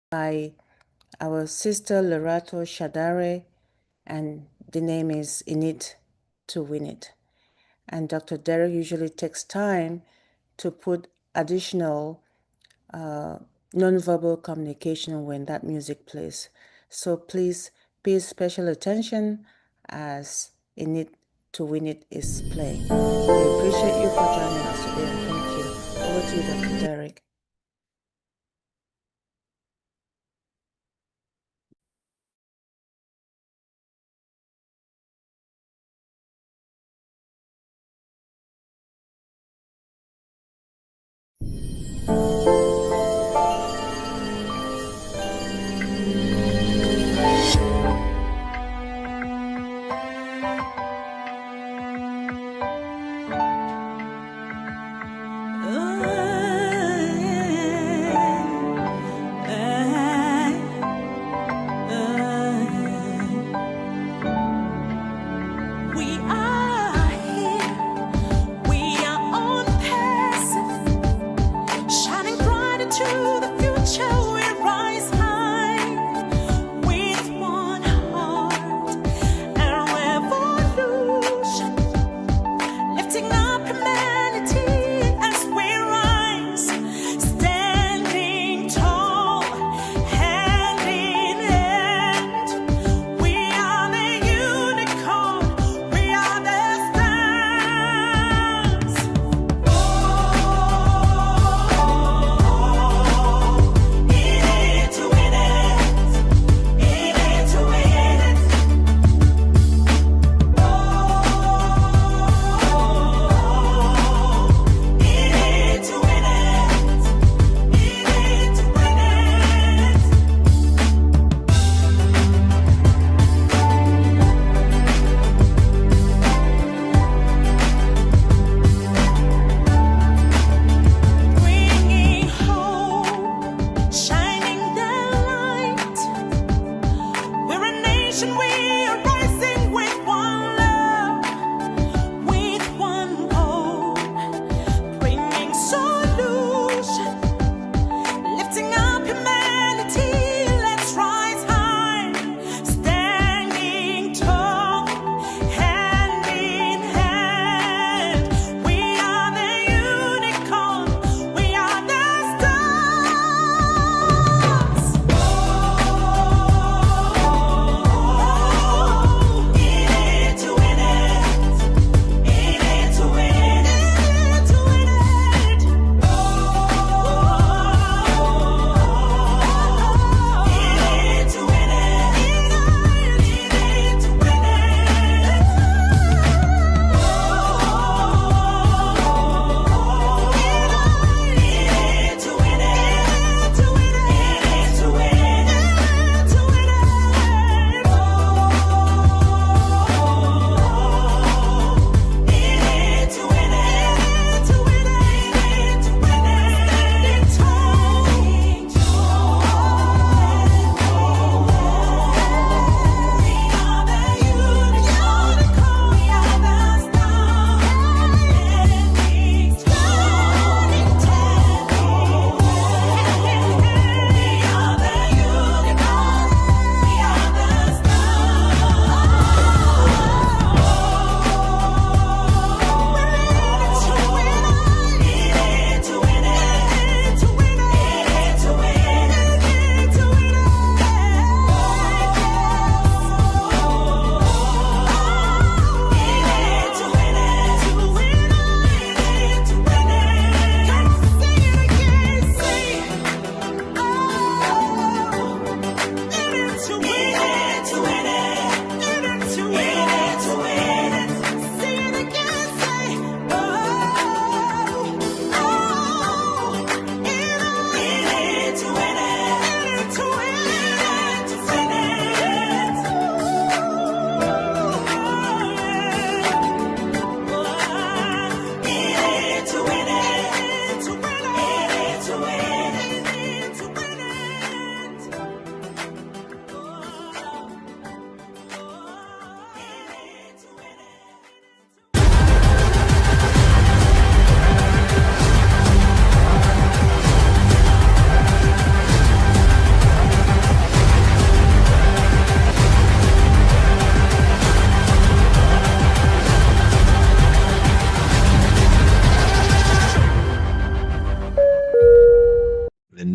by our sister Lerato Shadare, and the name is In It to Win It. And Dr. Derek usually takes time to put additional nonverbal communication when that music plays. So please pay special attention as In It to Win It is playing. We appreciate you for joining us today, and thank you. Over to you, Dr. Derek.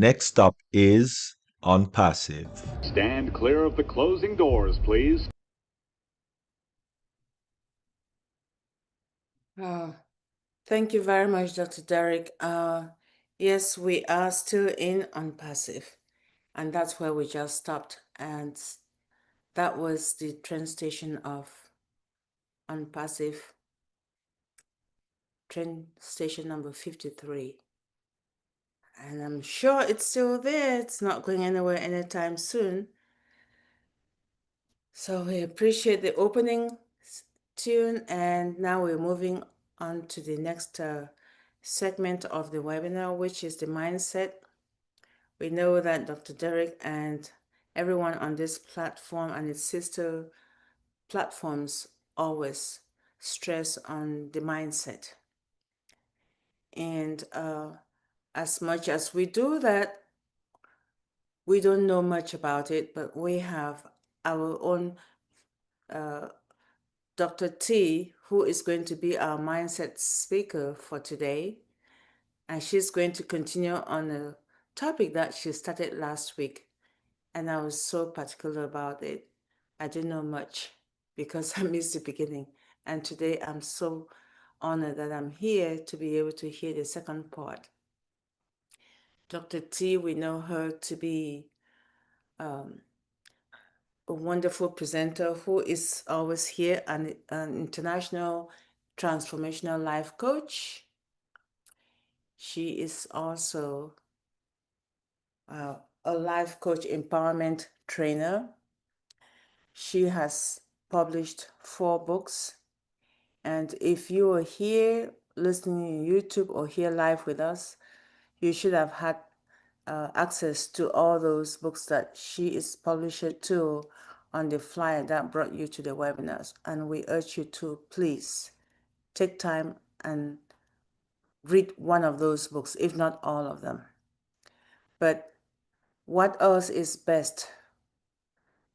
next up is On Passive. Stand clear of the closing doors, please. Uh, Thank you very much, Dr. Derek. Yes, we are still in on passive, and that's where we just stopped. And that was the train station of on passive, train station number 53. And I'm sure it's still there. It's not going anywhere anytime soon. So we appreciate the opening tune, and now we're moving on to the next segment of the webinar, which is the mindset. We know that Dr. Derek and everyone on this platform and its sister platforms always stress on the mindset. And as much as we do that, we don't know much about it, but we have our own Dr. T, who is going to be our mindset speaker for today. And she's going to continue on a topic that she started last week. And I was so particular about it. I didn't know much because I missed the beginning. And today I'm so honored that I'm here to be able to hear the second part. Dr. T, we know her to be a wonderful presenter who is always here, an international transformational life coach. She is also a life coach empowerment trainer. She has published 4 books. And if you are here listening on YouTube or here live with us, you should have had access to all those books that she is published to on the flyer that brought you to the webinars. And we urge you to please take time and read one of those books, if not all of them. But what else is best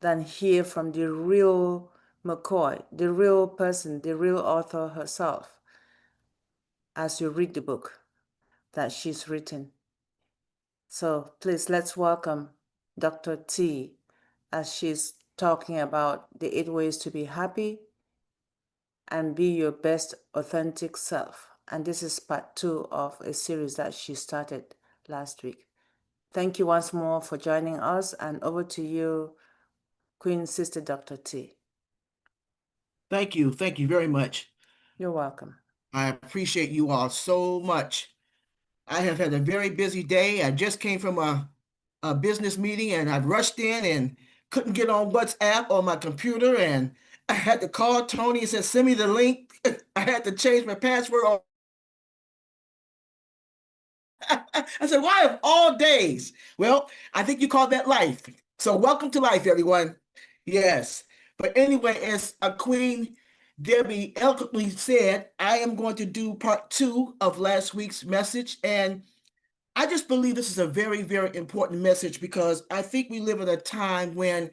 than hear from the real McCoy, the real person, the real author herself, as you read the book that she's written? So please let's welcome Dr. T as she's talking about the 8 ways to be happy and be your best authentic self. And this is part 2 of a series that she started last week. Thank you once more for joining us, and over to you, Queen Sister Dr. T. Thank you. Thank you very much. You're welcome. I appreciate you all so much. I have had a very busy day. I just came from a business meeting and I rushed in and couldn't get on WhatsApp on my computer. And I had to call Tony and said, send me the link. I had to change my password. I said, why of all days? Well, I think you call that life. So welcome to life, everyone. Yes. But anyway, as a Queen Debbie eloquently said, I am going to do part 2 of last week's message. And I just believe this is a very, very important message because I think we live in a time when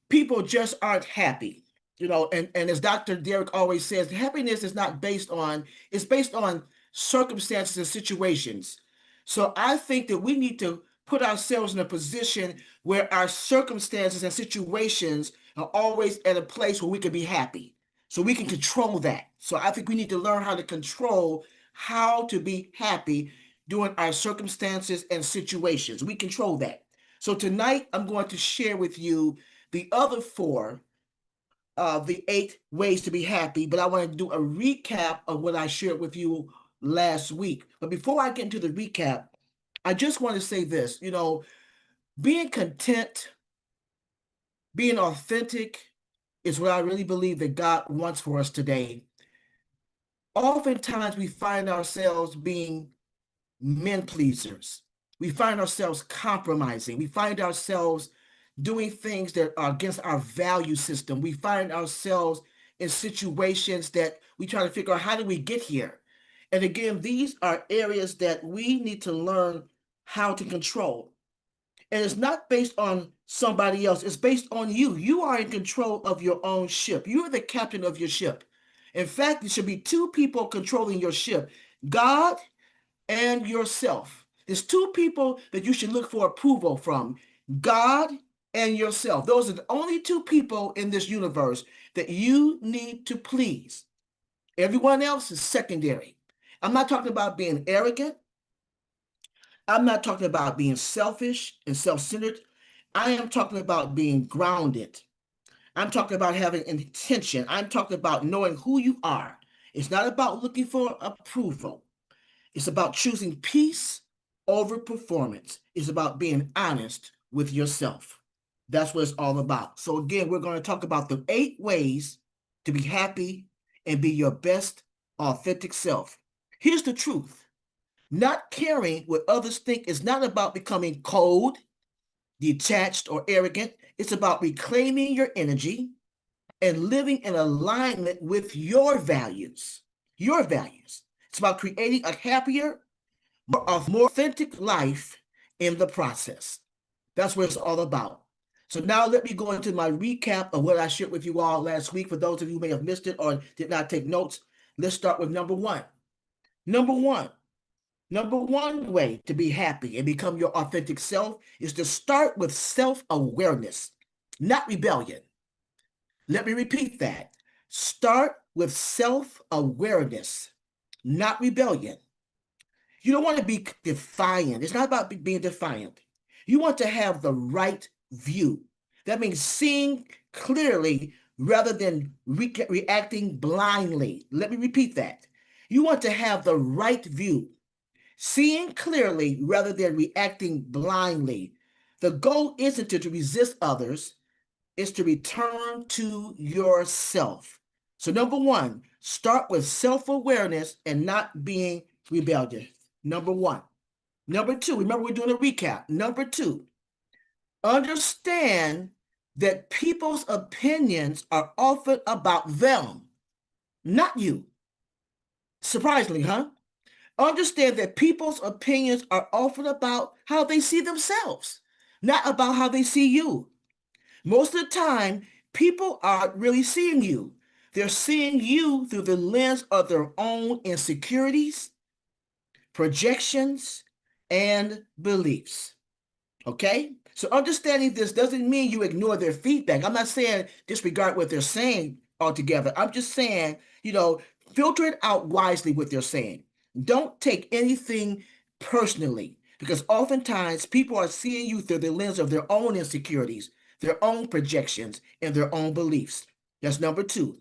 people just aren't happy. And as Dr. Derek always says, happiness is not based on, it's based on circumstances and situations. So I think that we need to put ourselves in a position where our circumstances and situations are always at a place where we can be happy. So we can control that. So I think we need to learn how to control how to be happy during our circumstances and situations. We control that. So tonight I'm going to share with you the other 4 of the 8 ways to be happy, but I want to do a recap of what I shared with you last week. But before I get into the recap, I just want to say this, being content, being authentic is what I really believe that God wants for us today. Oftentimes we find ourselves being men pleasers. We find ourselves compromising. We find ourselves doing things that are against our value system. We find ourselves in situations that we try to figure out how do we get here. And again, these are areas that we need to learn how to control. And it's not based on somebody else. It's based on you. You are in control of your own ship. You are the captain of your ship. In fact, there should be 2 people controlling your ship, God and yourself. There's two people that you should look for approval from: God and yourself. Those are the only two people in this universe that you need to please. Everyone else is secondary. I'm not talking about being arrogant. I'm not talking about being selfish and self-centered. I am talking about being grounded. I'm talking about having intention. I'm talking about knowing who you are. It's not about looking for approval. It's about choosing peace over performance. It's about being honest with yourself. That's what it's all about. So again, we're going to talk about the 8 ways to be happy and be your best authentic self. Here's the truth. Not caring what others think is not about becoming cold, detached, or arrogant. It's about reclaiming your energy and living in alignment with your values. Your values. It's about creating a happier, more authentic life in the process. That's what it's all about. So now let me go into my recap of what I shared with you all last week. For those of you who may have missed it or did not take notes, let's start with number one. Number one way to be happy and become your authentic self is to start with self-awareness, not rebellion. Let me repeat that. Start with self-awareness, not rebellion. You don't want to be defiant. It's not about being defiant. You want to have the right view. That means seeing clearly rather than reacting blindly. Let me repeat that. You want to have the right view, seeing clearly rather than reacting blindly. The goal isn't to resist others, it's to return to yourself. So number one, start with self-awareness and not being rebellious. Number one. Number two, remember we're doing a recap. Number two, understand that people's opinions are often about them, not you. Surprisingly, huh? Understand that people's opinions are often about how they see themselves, not about how they see you. Most of the time, people aren't really seeing you. They're seeing you through the lens of their own insecurities, projections, and beliefs. Okay? So understanding this doesn't mean you ignore their feedback. I'm not saying disregard what they're saying altogether. I'm just saying, filter it out wisely what they're saying. Don't take anything personally because oftentimes people are seeing you through the lens of their own insecurities, their own projections, and their own beliefs. That's number two.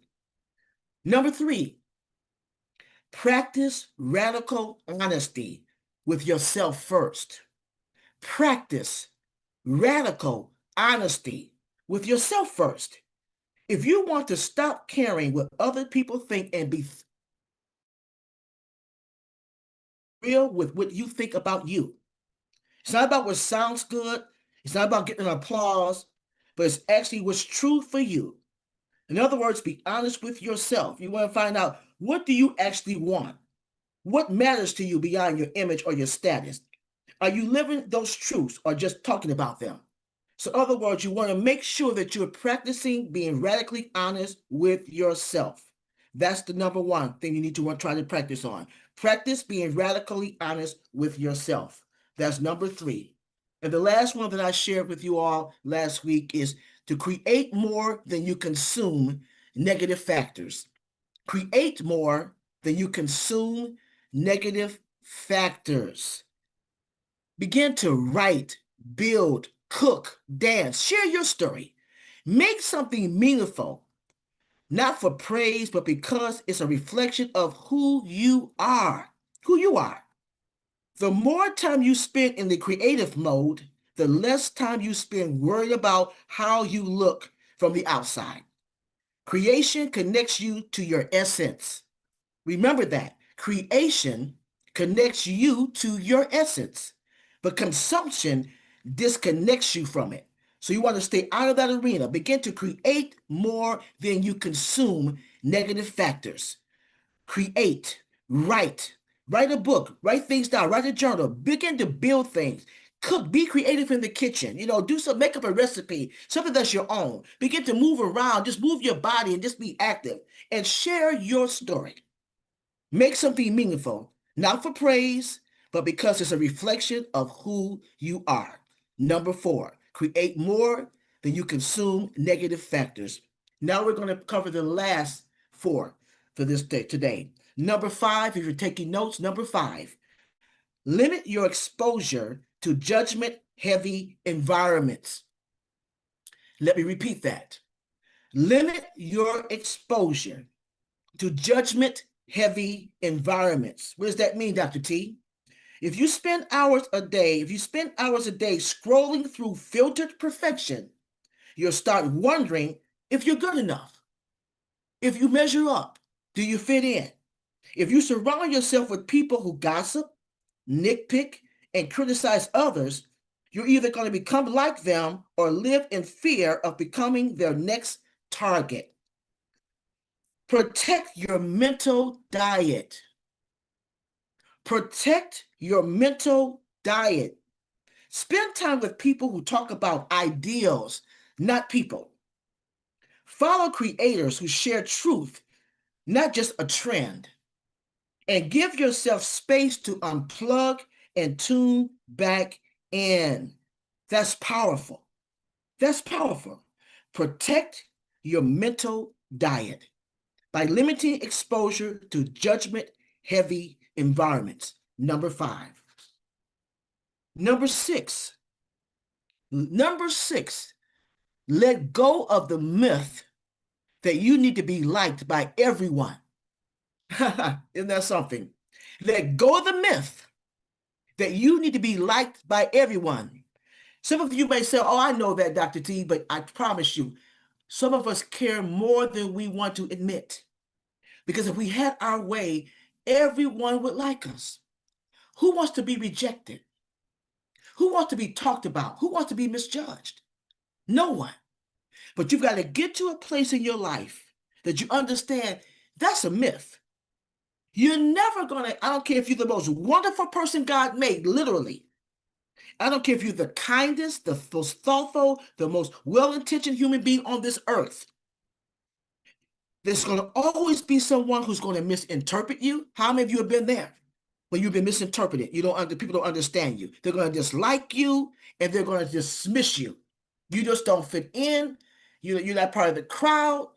Number three, practice radical honesty with yourself first. Practice radical honesty with yourself first. If you want to stop caring what other people think and be real with what you think about you, it's not about what sounds good, it's not about getting applause, but it's actually what's true for you. In other words, be honest with yourself. You want to find out, what do you actually want? What matters to you beyond your image or your status? Are you living those truths or just talking about them? So in other words, you want to make sure that you're practicing being radically honest with yourself. That's the number one thing you need to try to practice on. Practice being radically honest with yourself. That's number three. And the last one that I shared with you all last week is to create more than you consume negative factors. Create more than you consume negative factors. Begin to write, build, cook, dance, share your story. Make something meaningful, not for praise, but because it's a reflection of who you are. Who you are. The more time you spend in the creative mode, the less time you spend worried about how you look from the outside. Creation connects you to your essence. Remember that. Creation connects you to your essence, but consumption disconnects you from it. So you want to stay out of that arena. Begin to create more than you consume negative factors. Create, write a book, write things down, write a journal, begin to build things. Cook, be creative in the kitchen. Make up a recipe, something that's your own. Begin to move around, just move your body and just be active and share your story. Make something meaningful, not for praise, but because it's a reflection of who you are. Number 4, create more than you consume negative factors. Now we're going to cover the last 4 for this day today. Number 5, if you're taking notes, number 5, limit your exposure to judgment heavy environments. Let me repeat that. Limit your exposure to judgment heavy environments. What does that mean, Dr. T? If you spend hours a day scrolling through filtered perfection, you'll start wondering if you're good enough, if you measure up, do you fit in? If you surround yourself with people who gossip, nitpick, and criticize others, you're either going to become like them or live in fear of becoming their next target. Protect your mental diet. Protect your mental diet. Spend time with people who talk about ideals, not people. Follow creators who share truth, not just a trend. And give yourself space to unplug and tune back in. That's powerful. That's powerful. Protect your mental diet by limiting exposure to judgment-heavy environments. Number 5. Number 6. Let go of the myth that you need to be liked by everyone. Isn't that something? Let go of the myth that you need to be liked by everyone. Some of you may say, oh, I know that, Dr. T, but I promise you, some of us care more than we want to admit. Because if we had our way, everyone would like us. Who wants to be rejected? Who wants to be talked about? Who wants to be misjudged? No one. But you've got to get to a place in your life that you understand that's a myth. You're never going to, I don't care if you're the most wonderful person God made, literally. I don't care if you're the kindest, the most thoughtful, the most well-intentioned human being on this earth. There's going to always be someone who's going to misinterpret you. How many of you have been there? When you've been misinterpreted, people don't understand you. They're going to dislike you and they're going to dismiss you. You just don't fit in. You're not part of the crowd.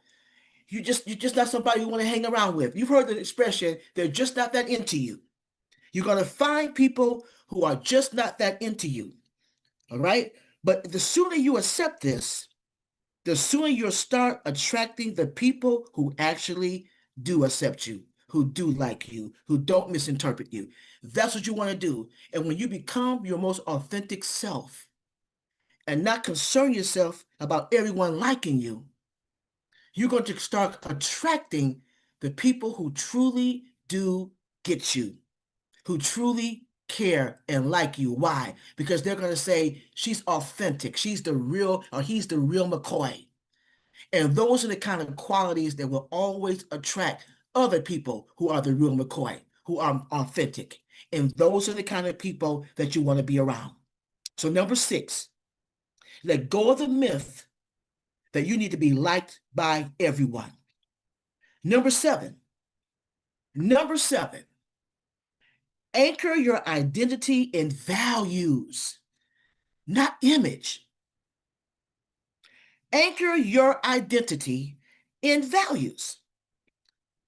You're just not somebody you want to hang around with. You've heard the expression, they're just not that into you. You're going to find people who are just not that into you. All right? But the sooner you accept this, the sooner you'll start attracting the people who actually do accept you, who do like you, who don't misinterpret you. That's what you want to do. And when you become your most authentic self and not concern yourself about everyone liking you, you're going to start attracting the people who truly do get you, who truly care and like you. Why? Because they're going to say, she's authentic. She's the real, or he's the real McCoy. And those are the kind of qualities that will always attract other people who are the real McCoy, who are authentic. And those are the kind of people that you want to be around. So number 6, let go of the myth that you need to be liked by everyone. Number 7, anchor your identity in values, not image. Anchor your identity in values,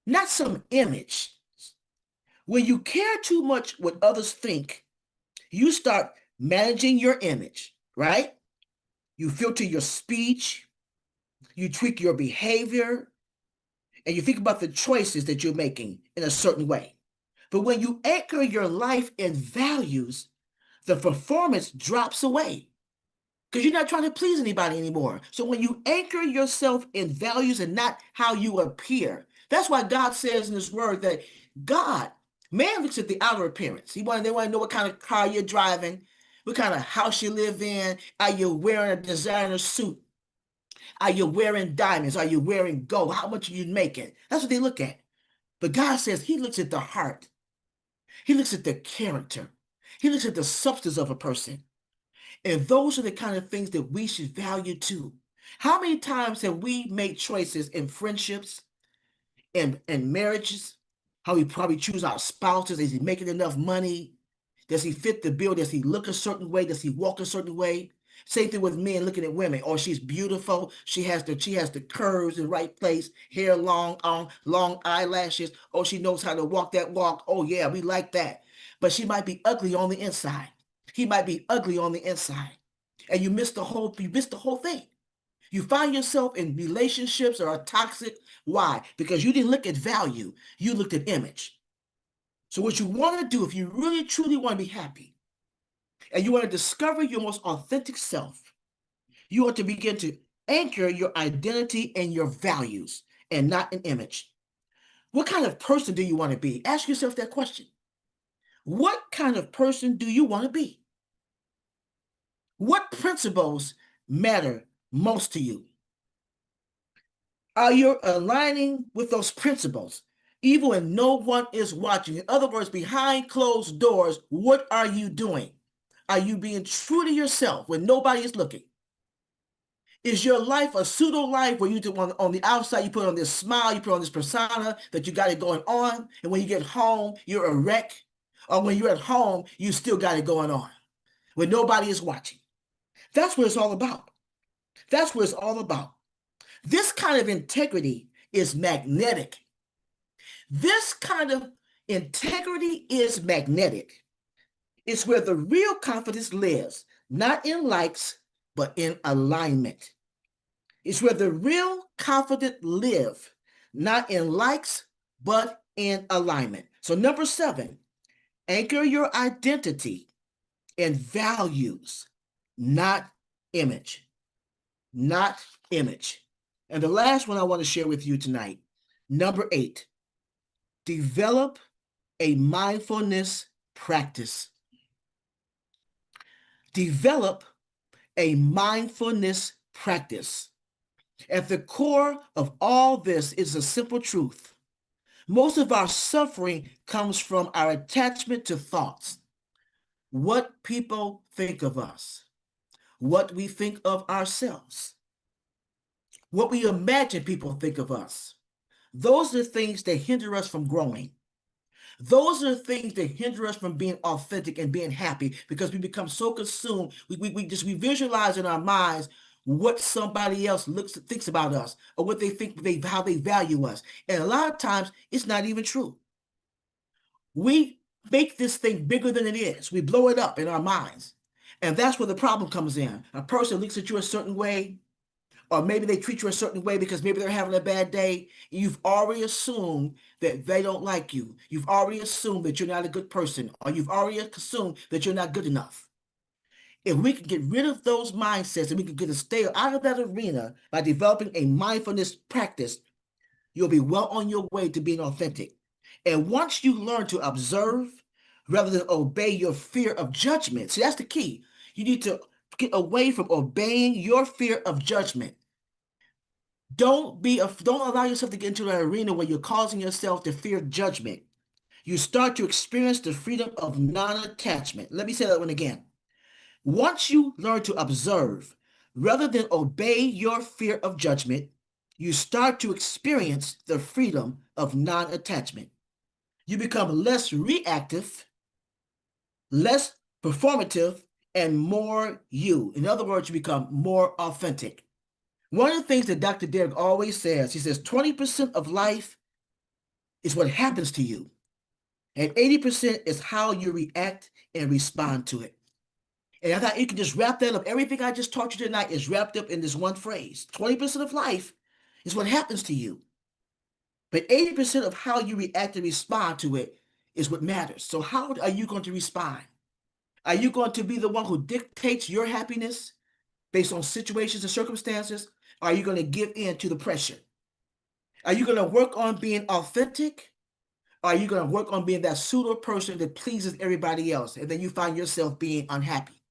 not some image. When you care too much what others think, you start managing your image, right? You filter your speech, you tweak your behavior, and you think about the choices that you're making in a certain way. But when you anchor your life in values, the performance drops away because you're not trying to please anybody anymore. So when you anchor yourself in values and not how you appear, that's why God says in his word that man looks at the outer appearance. They want to know what kind of car you're driving, what kind of house you live in. Are you wearing a designer suit? Are you wearing diamonds? Are you wearing gold? How much are you making? That's what they look at. But God says he looks at the heart. He looks at the character. He looks at the substance of a person. And those are the kind of things that we should value too. How many times have we made choices in friendships and marriages? How we probably choose our spouses? Is he making enough money? Does he fit the bill? Does he look a certain way? Does he walk a certain way? Same thing with men looking at women. Oh, she's beautiful. She has the curves in the right place, hair long, long eyelashes. Oh, she knows how to walk that walk. Oh yeah, we like that. But she might be ugly on the inside. He might be ugly on the inside. And you miss the whole thing. You find yourself in relationships that are toxic. Why? Because you didn't look at value. You looked at image. So what you want to do, if you really truly want to be happy, and you want to discover your most authentic self, you want to begin to anchor your identity and your values and not an image. What kind of person do you want to be? Ask yourself that question. What kind of person do you want to be? What principles matter most to you? Are you aligning with those principles, even when no one is watching? In other words, behind closed doors, what are you doing? Are you being true to yourself when nobody is looking? Is your life a pseudo life where you do on the outside, you put on this smile, you put on this persona that you got it going on, and when you get home, you're a wreck? Or when you're at home, you still got it going on when nobody is watching? That's what it's all about. That's what it's all about. This kind of integrity is magnetic. This kind of integrity is magnetic. It's where the real confidence lives, not in likes, but in alignment. It's where the real confident live, not in likes, but in alignment. So number 7, anchor your identity in values, not image, not image. And the last one I want to share with you tonight, number 8, develop a mindfulness practice. Develop a mindfulness practice. At the core of all this is a simple truth. Most of our suffering comes from our attachment to thoughts. What people think of us, what we think of ourselves, what we imagine people think of us. Those are the things that hinder us from growing. Those are the things that hinder us from being authentic and being happy, because we become so consumed. We visualize in our minds what somebody else thinks about us, or what they think, how they value us. And a lot of times it's not even true. We make this thing bigger than it is. We blow it up in our minds. And that's where the problem comes in. A person looks at you a certain way, or maybe they treat you a certain way because maybe they're having a bad day. You've already assumed that they don't like you. You've already assumed that you're not a good person, or you've already assumed that you're not good enough. If we can get rid of those mindsets and we can get to stay out of that arena by developing a mindfulness practice, you'll be well on your way to being authentic. And once you learn to observe rather than obey your fear of judgment, see, that's the key. You need to get away from obeying your fear of judgment. Don't allow yourself to get into an arena where you're causing yourself to fear judgment. You start to experience the freedom of non-attachment. Let me say that one again. Once you learn to observe rather than obey your fear of judgment, you start to experience the freedom of non-attachment. You become less reactive, less performative, and more you. In other words, you become more authentic. One of the things that Dr. Derek always says, he says 20% of life is what happens to you, and 80% is how you react and respond to it. And I thought you can just wrap that up. Everything I just taught you tonight is wrapped up in this one phrase. 20% of life is what happens to you, but 80% of how you react and respond to it is what matters. So how are you going to respond? Are you going to be the one who dictates your happiness based on situations and circumstances? Or are you going to give in to the pressure? Are you going to work on being authentic? Or are you going to work on being that pseudo person that pleases everybody else, and then you find yourself being unhappy?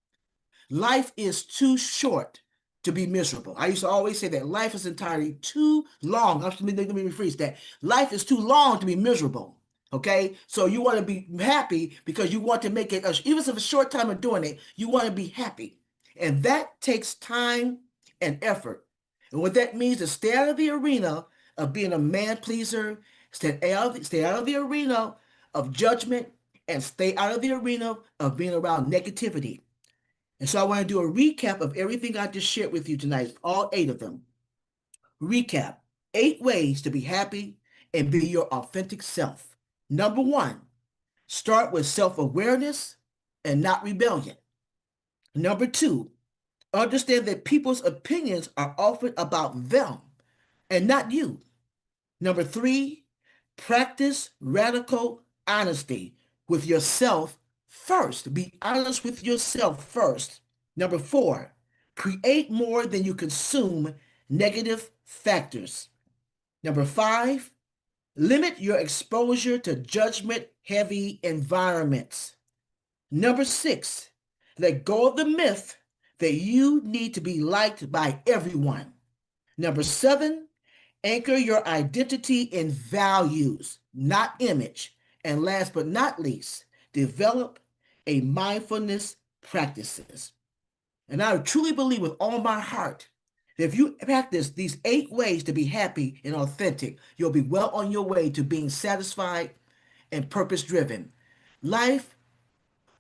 Life is too short to be miserable. I used to always say that life is entirely too long. Let me rephrase that. Life is too long to be miserable. Okay, so you want to be happy because you want to make it, even if it's a short time of doing it, you want to be happy. And that takes time and effort. And what that means is stay out of the arena of being a man pleaser, stay out of the arena of judgment, and stay out of the arena of being around negativity. And so I want to do a recap of everything I just shared with you tonight, all 8 of them. Recap: 8 ways to be happy and be your authentic self. Number 1, start with self-awareness and not rebellion. Number 2, understand that people's opinions are often about them and not you. Number 3, practice radical honesty with yourself first. Be honest with yourself first. Number 4, create more than you consume negative factors. Number 5, limit your exposure to judgment-heavy environments. Number 6, let go of the myth that you need to be liked by everyone. Number 7, anchor your identity in values, not image. And last but not least, develop a mindfulness practices. And I truly believe with all my heart that if you practice these 8 ways to be happy and authentic, you'll be well on your way to being satisfied and purpose-driven. Life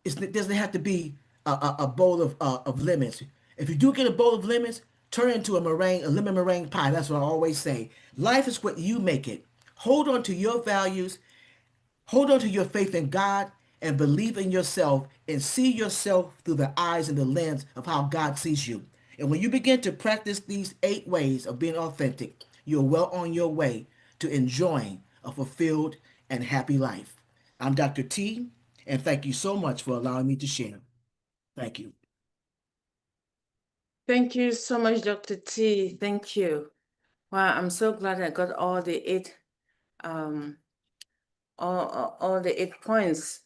it doesn't have to be a bowl of lemons. If you do get a bowl of lemons, turn it into a lemon meringue pie. That's what I always say. Life is what you make it. Hold on to your values, hold on to your faith in God, and believe in yourself and see yourself through the eyes and the lens of how God sees you. And when you begin to practice these 8 ways of being authentic, you're well on your way to enjoying a fulfilled and happy life. I'm Dr. T, and thank you so much for allowing me to share. Thank you. Thank you so much, Dr. T. Thank you. Wow, I'm so glad I got all the 8 all the 8 points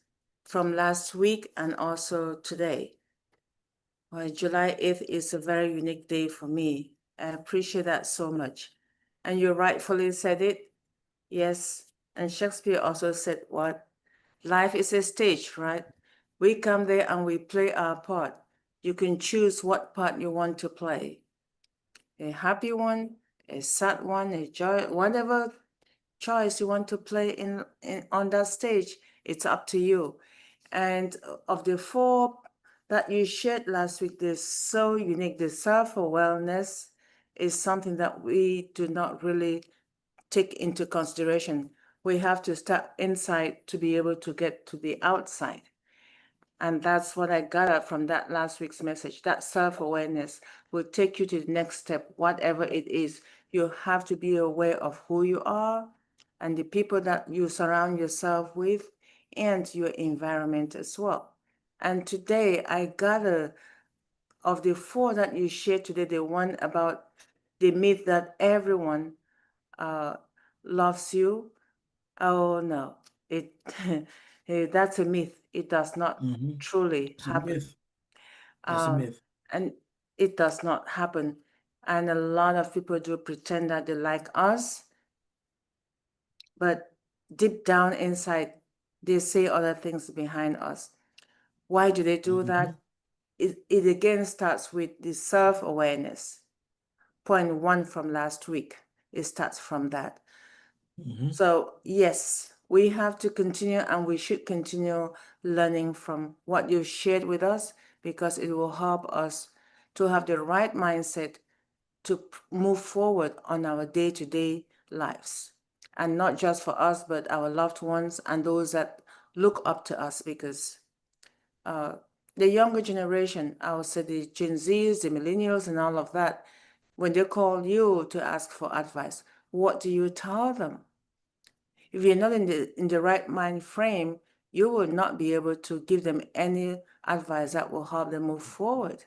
from last week and also today. Well, July 8th is a very unique day for me. I appreciate that so much. And you rightfully said it. Yes. And Shakespeare also said what? Life is a stage, right? We come there and we play our part. You can choose what part you want to play. A happy one, a sad one, a joy, whatever choice you want to play in on that stage, it's up to you. And of the 4 that you shared last week, they're so unique. The self-awareness is something that we do not really take into consideration. We have to start inside to be able to get to the outside. And that's what I got from that last week's message. That self-awareness will take you to the next step, whatever it is. You have to be aware of who you are and the people that you surround yourself with and your environment as well. And today I got of the 4 that you shared today, the one about the myth that everyone loves you. Oh no, it that's a myth. It does not truly It's a happen. myth. That's a myth. And it does not happen. And a lot of people do pretend that they like us, but deep down inside, they say other things behind us. Why do they do that? It again starts with the self-awareness. Point 1 from last week. It starts from that. So yes, we have to continue and we should continue learning from what you shared with us because it will help us to have the right mindset to move forward on our day-to-day lives. And not just for us, but our loved ones and those that look up to us because the younger generation, I would say the Gen Zs, the millennials and all of that, when they call you to ask for advice, what do you tell them? If you're not in the right mind frame, you will not be able to give them any advice that will help them move forward.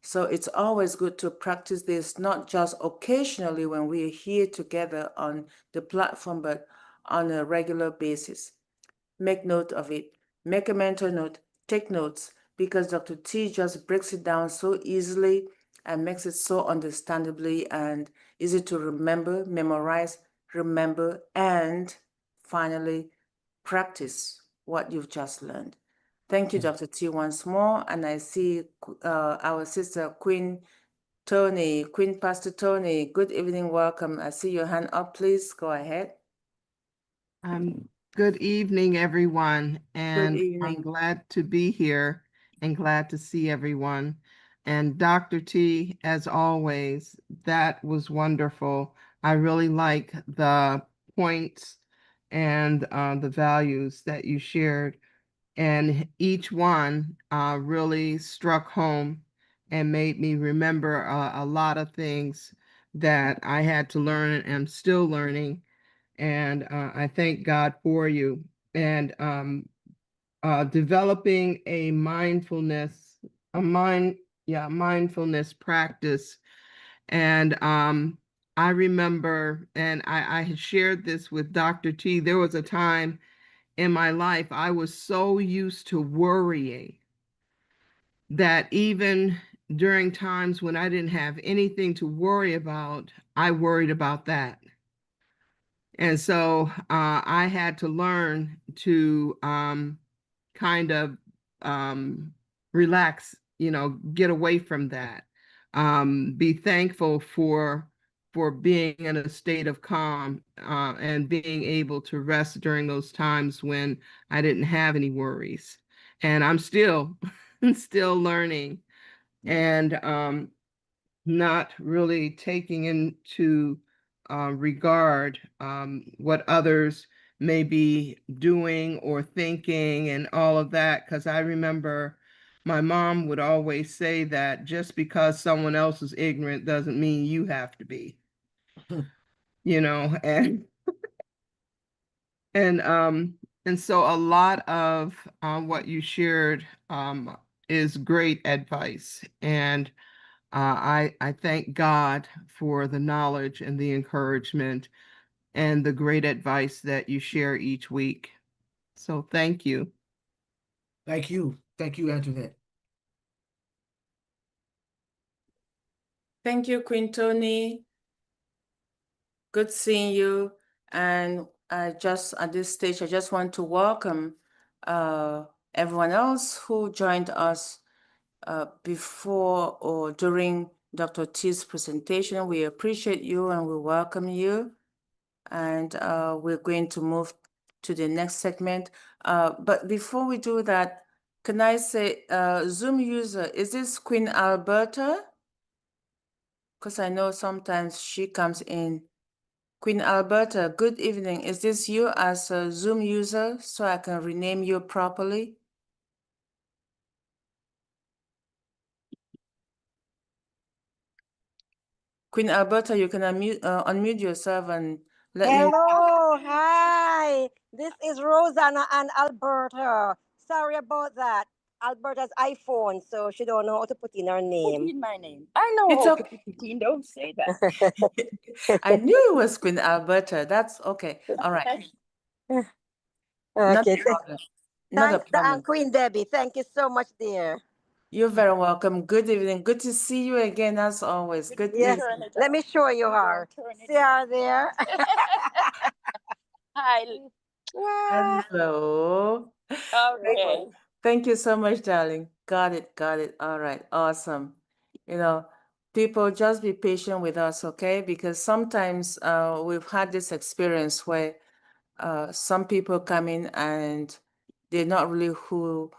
So it's always good to practice this, not just occasionally when we're here together on the platform, but on a regular basis. Make note of it. Make a mental note. Take notes because Dr. T just breaks it down so easily and makes it so understandably and easy to remember, memorize, remember, and finally practice what you've just learned. Thank you, Dr. T, once more. And I see our sister, Queen Pastor Tony. Good evening, welcome. I see your hand up, please go ahead. Good evening, everyone, and I'm evening. glad to be here and glad to see everyone. And Dr. T, as always, that was wonderful. I really like the points and the values that you shared, and each one really struck home and made me remember a lot of things that I had to learn and am still learning, and I thank God for you. And developing a mindfulness practice. And I remember, and I had shared this with Dr. T. There was a time in my life I was so used to worrying that even during times when I didn't have anything to worry about, I worried about that. And so I had to learn to kind of relax, get away from that. Be thankful for being in a state of calm and being able to rest during those times when I didn't have any worries. And I'm still still learning and not really taking into regard what others may be doing or thinking and all of that. Because I remember my mom would always say that just because someone else is ignorant doesn't mean you have to be, and and um and so a lot of what you shared is great advice, and I thank God for the knowledge and the encouragement and the great advice that you share each week. So thank you. Thank you. Thank you, Antoinette. Thank you, Queen Tony. Good seeing you. And at this stage, I just want to welcome everyone else who joined us before or during Dr. T's presentation. We appreciate you and we welcome you. And we're going to move to the next segment. But before we do that, can I say, Zoom user, is this Queen Alberta? Because I know sometimes she comes in. Queen Alberta, good evening. Is this you as a Zoom user so I can rename you properly? Queen Alberta, you can unmute yourself and let me know. Hello, hi. This is Rosanna and Alberta. Sorry about that. Alberta's iPhone, so she don't know how to put in her name. Put in my name. I know It's how okay. to put it in. Don't say that. I knew it was Queen Alberta. That's okay. All right. Not a Okay, problem. Not a thanks, problem. Queen Debbie. Thank you so much, dear. You're very welcome. Good evening. Good to see you again, as always. Good Yes, evening. let me show you her. See her there? Hi. Hello. Okay. Thank you so much, darling. Got it. Got it. All right. Awesome. People, just be patient with us, okay? Because sometimes we've had this experience where some people come in and they're not really who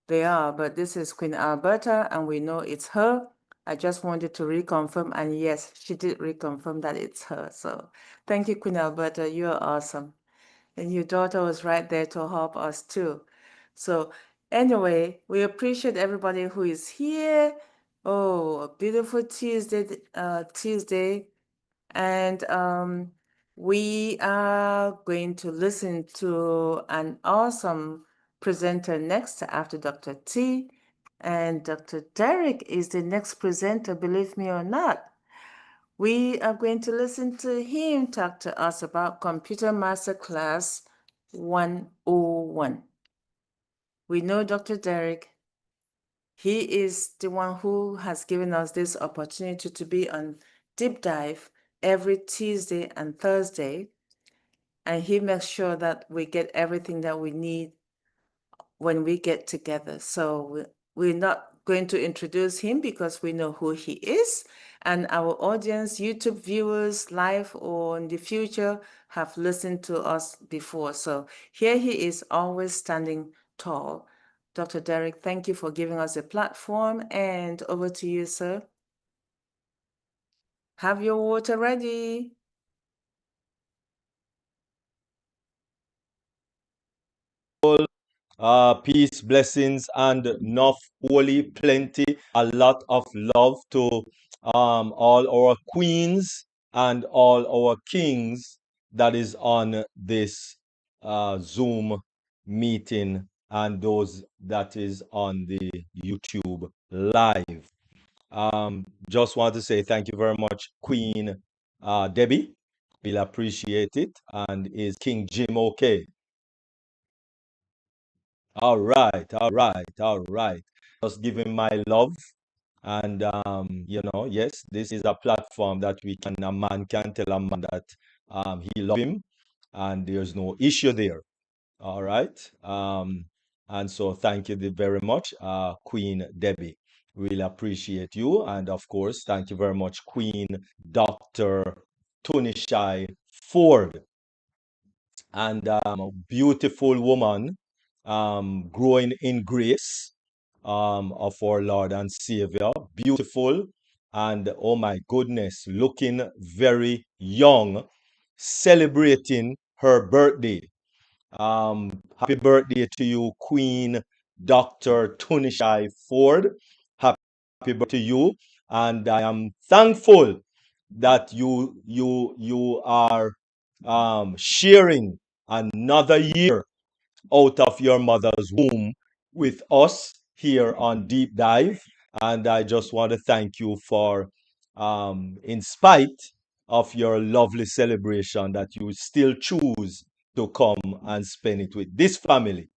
they are, but this is Queen Alberta, and we know it's her. I just wanted to reconfirm, and yes, she did reconfirm that it's her. So thank you, Queen Alberta. You're awesome. And your daughter was right there to help us too. So anyway, we appreciate everybody who is here. Oh, a beautiful Tuesday. And we are going to listen to an awesome presenter next after Dr. T. And Dr. Derek is the next presenter, believe me or not. We are going to listen to him talk to us about Computer Masterclass 101. We know Dr. Derek. He is the one who has given us this opportunity to be on Deep Dive every Tuesday and Thursday. And he makes sure that we get everything that we need when we get together. So we're not going to introduce him because we know who he is, and our audience, YouTube viewers, live or in the future, have listened to us before. So here he is, always standing tall. Dr. Derek, thank you for giving us a platform, and over to you, sir. Have your water ready. Peace, blessings, and enough holy plenty. A lot of love to all our queens and all our kings that is on this Zoom meeting and those that is on the YouTube live. Just want to say thank you very much, Queen Debbie. We'll appreciate it. And is King Jim okay? All right, all right, all right. Just give him my love. And yes, this is a platform that a man can tell a man that he love him and there's no issue there. All right. And so thank you very much, Queen Debbie. Really appreciate you. And of course, thank you very much, Queen Dr. Tunishai Ford. And a beautiful woman growing in grace of our Lord and Savior. Beautiful and oh my goodness, looking very young, celebrating her birthday. Happy birthday to you, Queen Dr. Tunishai Ford. Happy birthday to you. And I am thankful that you are sharing another year out of your mother's womb with us here on Deep Dive. And I just want to thank you for, in spite of your lovely celebration, that you still choose to come and spend it with this family.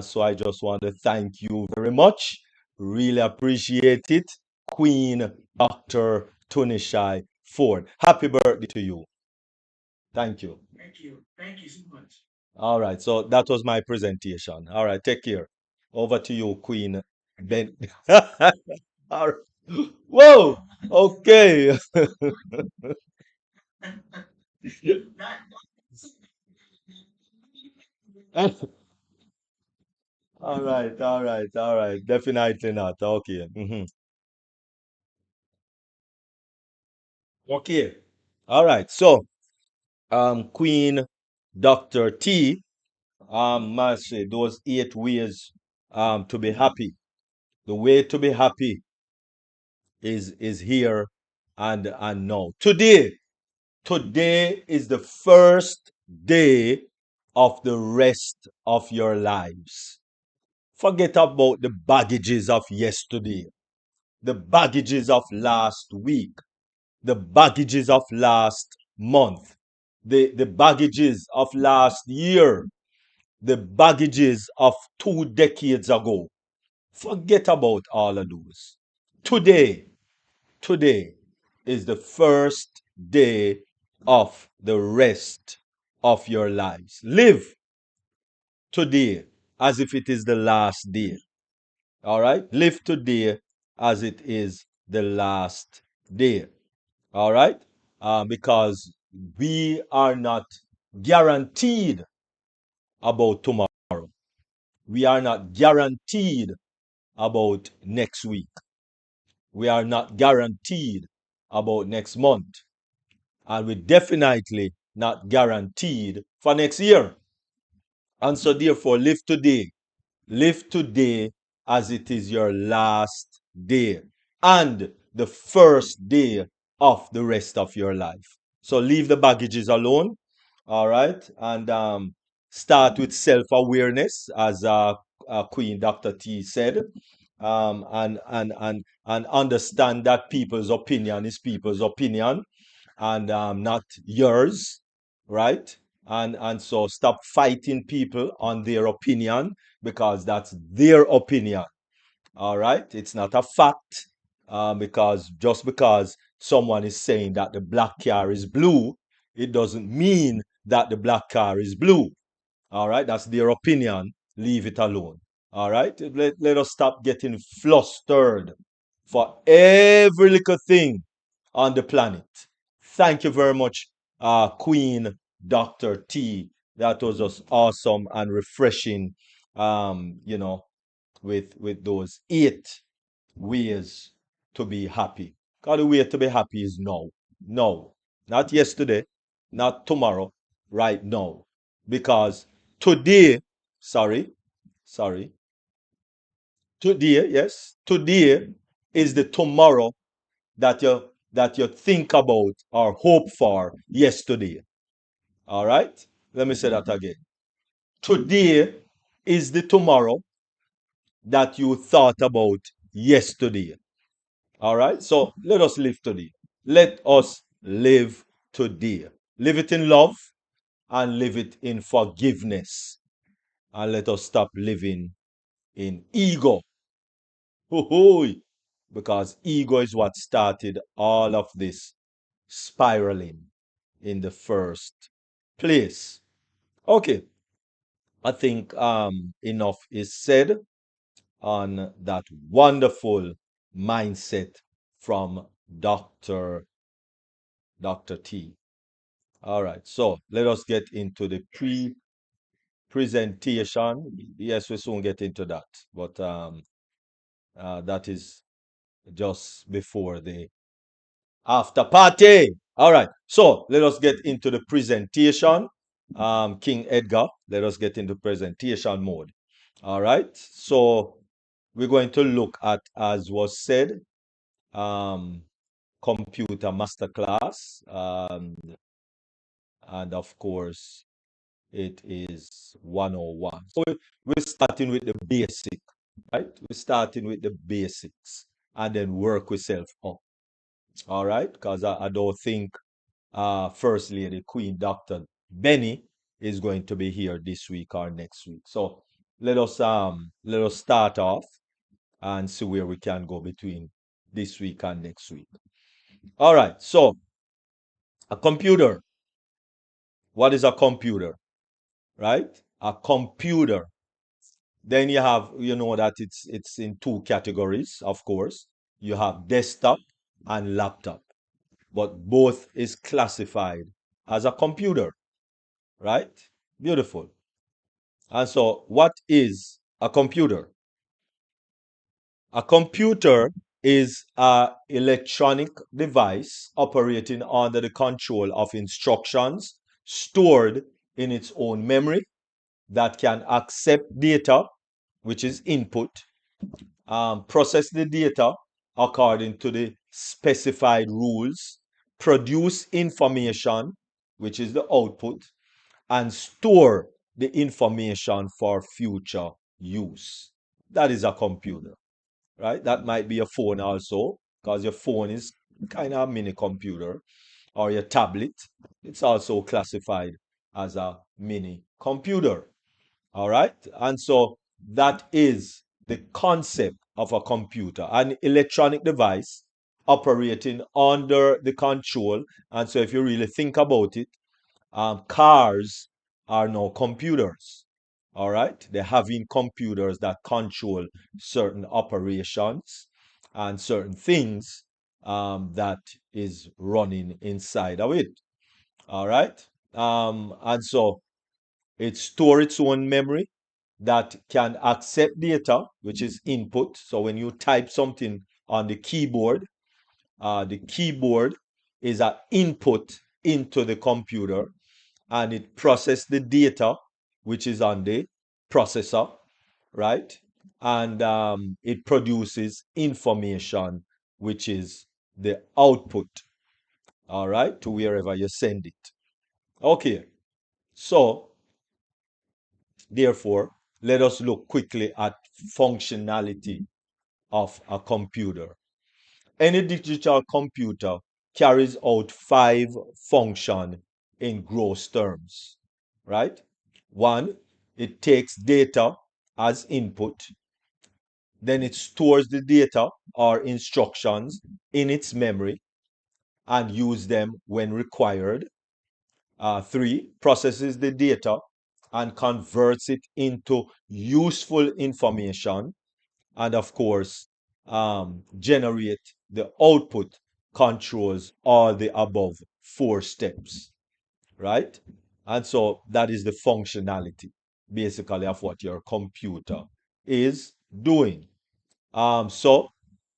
So I just want to thank you very much. Really appreciate it. Queen Dr. Tunishai Ford. Happy birthday to you. Thank you. Thank you. Thank you so much. All right, so that was my presentation. All right, take care. Over to you, Queen Ben. All right. Whoa, okay. All right, all right, all right. Definitely not. Okay. Okay. All right. So, Queen Dr. T, must say those 8 ways to be happy. The way to be happy is here and now. Today is the first day of the rest of your lives. Forget about the baggages of yesterday, the baggages of last week, the baggages of last month, the baggages of last year, the baggages of 2 decades ago. Forget about all of those. Today, today is the first day of the rest of your lives. Live today as if it is the last day. All right? Live today as it is the last day. All right? Because we are not guaranteed about tomorrow. We are not guaranteed about next week. We are not guaranteed about next month. And we're definitely not guaranteed for next year. And so, therefore, live today. Live today as it is your last day and the first day of the rest of your life. So, leave the baggages alone. All right. And start with self awareness, as Queen Dr. T said. And understand that people's opinion is people's opinion and not yours, right? And so stop fighting people on their opinion because that's their opinion. All right, it's not a fact. Because just because someone is saying that the black car is blue, it doesn't mean that the black car is blue. All right, that's their opinion. Leave it alone. All right? Let us stop getting flustered for every little thing on the planet. Thank you very much, Queen Dr. T. That was just awesome and refreshing, you know, with those 8 ways to be happy. Because the way to be happy is now. Now. Not yesterday, not tomorrow, right now. Because today, sorry, today, yes, today is the tomorrow that you think about or hope for yesterday. All right? Let me say that again. Today is the tomorrow that you thought about yesterday. All right? So let us live today. Let us live today. Live it in love and live it in forgiveness. And let us stop living in ego. Hoo-hoo! Because ego is what started all of this spiraling in the first place. Okay, I think enough is said on that wonderful mindset from Dr. T. All right, so let us get into the presentation. Yes, we soon get into that, but that is just before the after party. All right, so let us get into the presentation. King Edgar, let us get into presentation mode. All right, so we're going to look at, as was said, computer masterclass, and of course, it is 101. So we're starting with the basic, right? We're starting with the basics and then work yourself up. All right, because I don't think First Lady Queen Dr. Benny is going to be here this week or next week. So let us start off and see where we can go between this week and next week. All right, so a computer. What is a computer? Right? A computer. Then you know that it's in 2 categories, of course. You have desktop and laptop, but both is classified as a computer, right? Beautiful. And so, what is a computer? A computer is an electronic device operating under the control of instructions stored in its own memory that can accept data, which is input, process the data according to the specified rules, produce information, which is the output, and store the information for future use. That is a computer, right? That might be a phone also, because your phone is kind of a mini computer, or your tablet. It's also classified as a mini computer. All right. And so that is the concept of a computer, an electronic device operating under the control. And so if you really think about it, cars are now computers. All right. They're having computers that control certain operations and certain things that is running inside of it. All right. And so it stores its own memory that can accept data, which is input. So when you type something on the keyboard is an input into the computer, and it processes the data, which is on the processor, right? And it produces information, which is the output, all right, to wherever you send it. Okay, so therefore, let us look quickly at functionality of a computer. Any digital computer carries out 5 functions in gross terms, right? 1, it takes data as input, then it stores the data or instructions in its memory and use them when required. 3, processes the data and converts it into useful information, and of course, generate the output controls all the above four steps, right? And so that is the functionality basically of what your computer is doing. So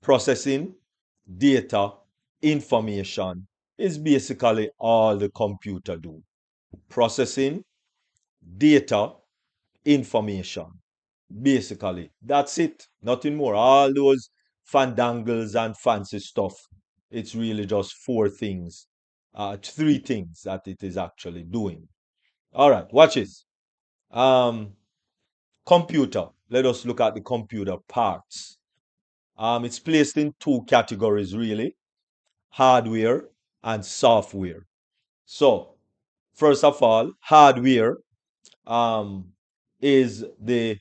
processing data, information is basically all the computer do. Processing data, information. Basically, that's it. Nothing more. All those fandangles and fancy stuff. It's really just three things that it is actually doing. All right, watch this. Computer. Let us look at the computer parts. It's placed in two categories really: hardware and software. So, first of all, hardware um, is the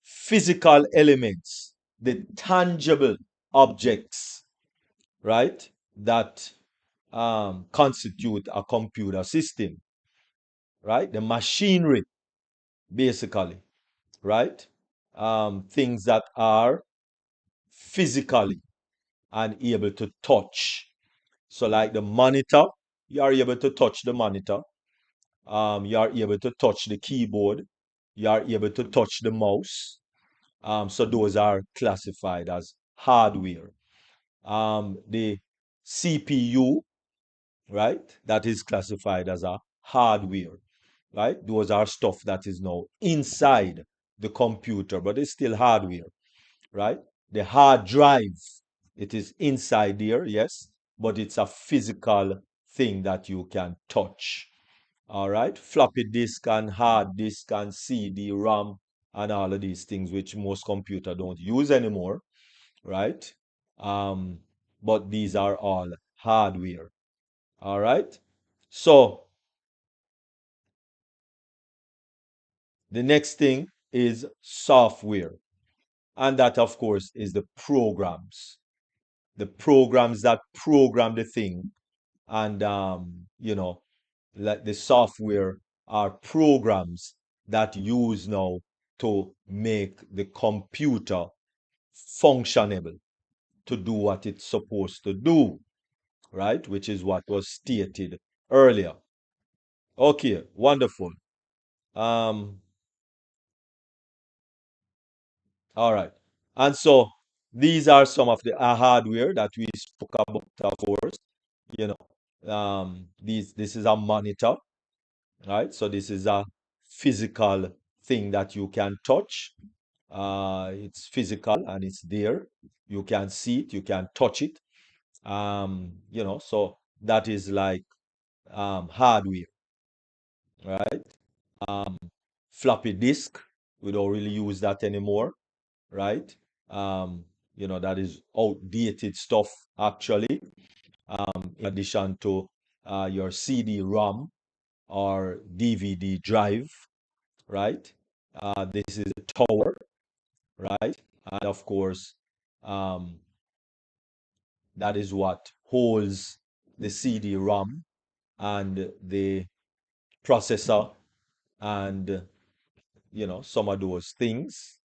physical elements, the tangible objects, right, that constitute a computer system, right? The machinery, basically, right? Things that are physically and able to touch. So, like the monitor, you are able to touch the monitor. You are able to touch the keyboard. You are able to touch the mouse. So those are classified as hardware. The CPU, right, that is classified as a hardware, right? Those are stuff that is now inside the computer, but it's still hardware, right? The hard drive, it is inside there, yes, but it's a physical thing that you can touch. All right, floppy disk and hard disk and CD, RAM, and all of these things, which most computer don't use anymore, right? Um, but these are all hardware. All right. So the next thing is software, and that, of course, is the programs that program the thing, and like the software are programs that use now to make the computer functionable to do what it's supposed to do, right? Which is what was stated earlier. Okay, wonderful. Um, all right. And so these are some of the hardware that we spoke about, of course. You know, this is a monitor, right? So this is a physical thing that you can touch. It's physical and it's there. You can see it, you can touch it. So that is like hardware, right? Um, Floppy disk, we don't really use that anymore, right? That is outdated stuff actually. In addition to your CD-ROM or DVD drive, right? This is a tower, right? And of course, um, that is what holds the CD-ROM and the processor and some of those things,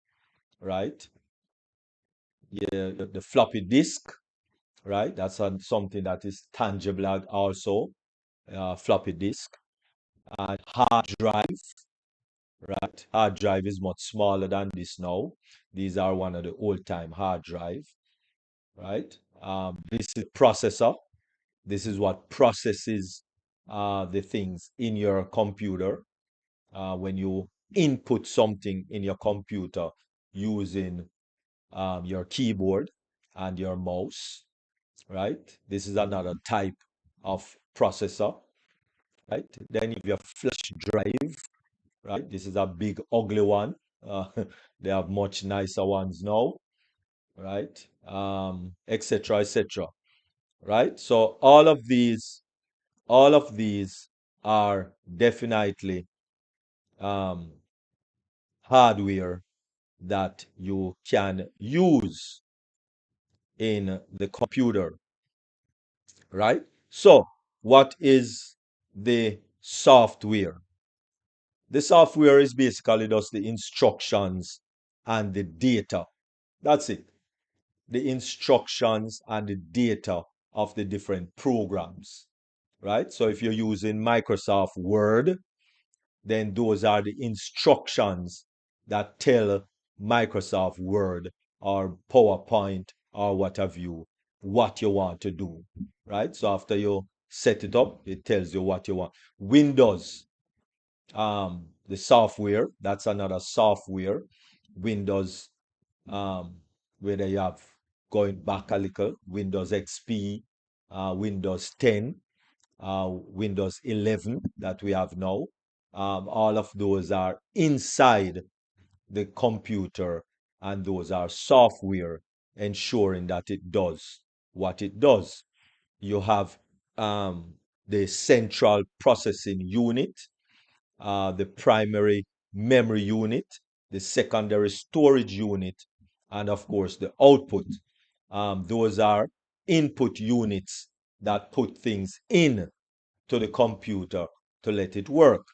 right? Yeah, the floppy disk, right? That's something that is tangible also, floppy disk. And hard drive, right? Hard drive is much smaller than this now. These are one of the old-time hard drive, right? This is processor. This is what processes the things in your computer. When you input something in your computer using your keyboard and your mouse, right? This is another type of processor, right? Then you have flash drive, right? This is a big ugly one. Uh, they have much nicer ones now, right? Etc. etc. Right? So all of these are definitely um, hardware that you can use in the computer, right? So what is the software? The software is basically just the instructions and the data. That's it. The instructions and the data of the different programs, right? So if you're using Microsoft Word, then those are the instructions that tell Microsoft Word or PowerPoint or what have you, what you want to do, right? So after you set it up, it tells you what you want. Windows, the software, that's another software. Windows, um, where you have going back a little, Windows XP, Windows 10, Windows 11 that we have now. All of those are inside the computer, and those are software ensuring that it does what it does. You have the central processing unit, the primary memory unit, the secondary storage unit, and of course the output. Those are input units that put things in to the computer to let it work.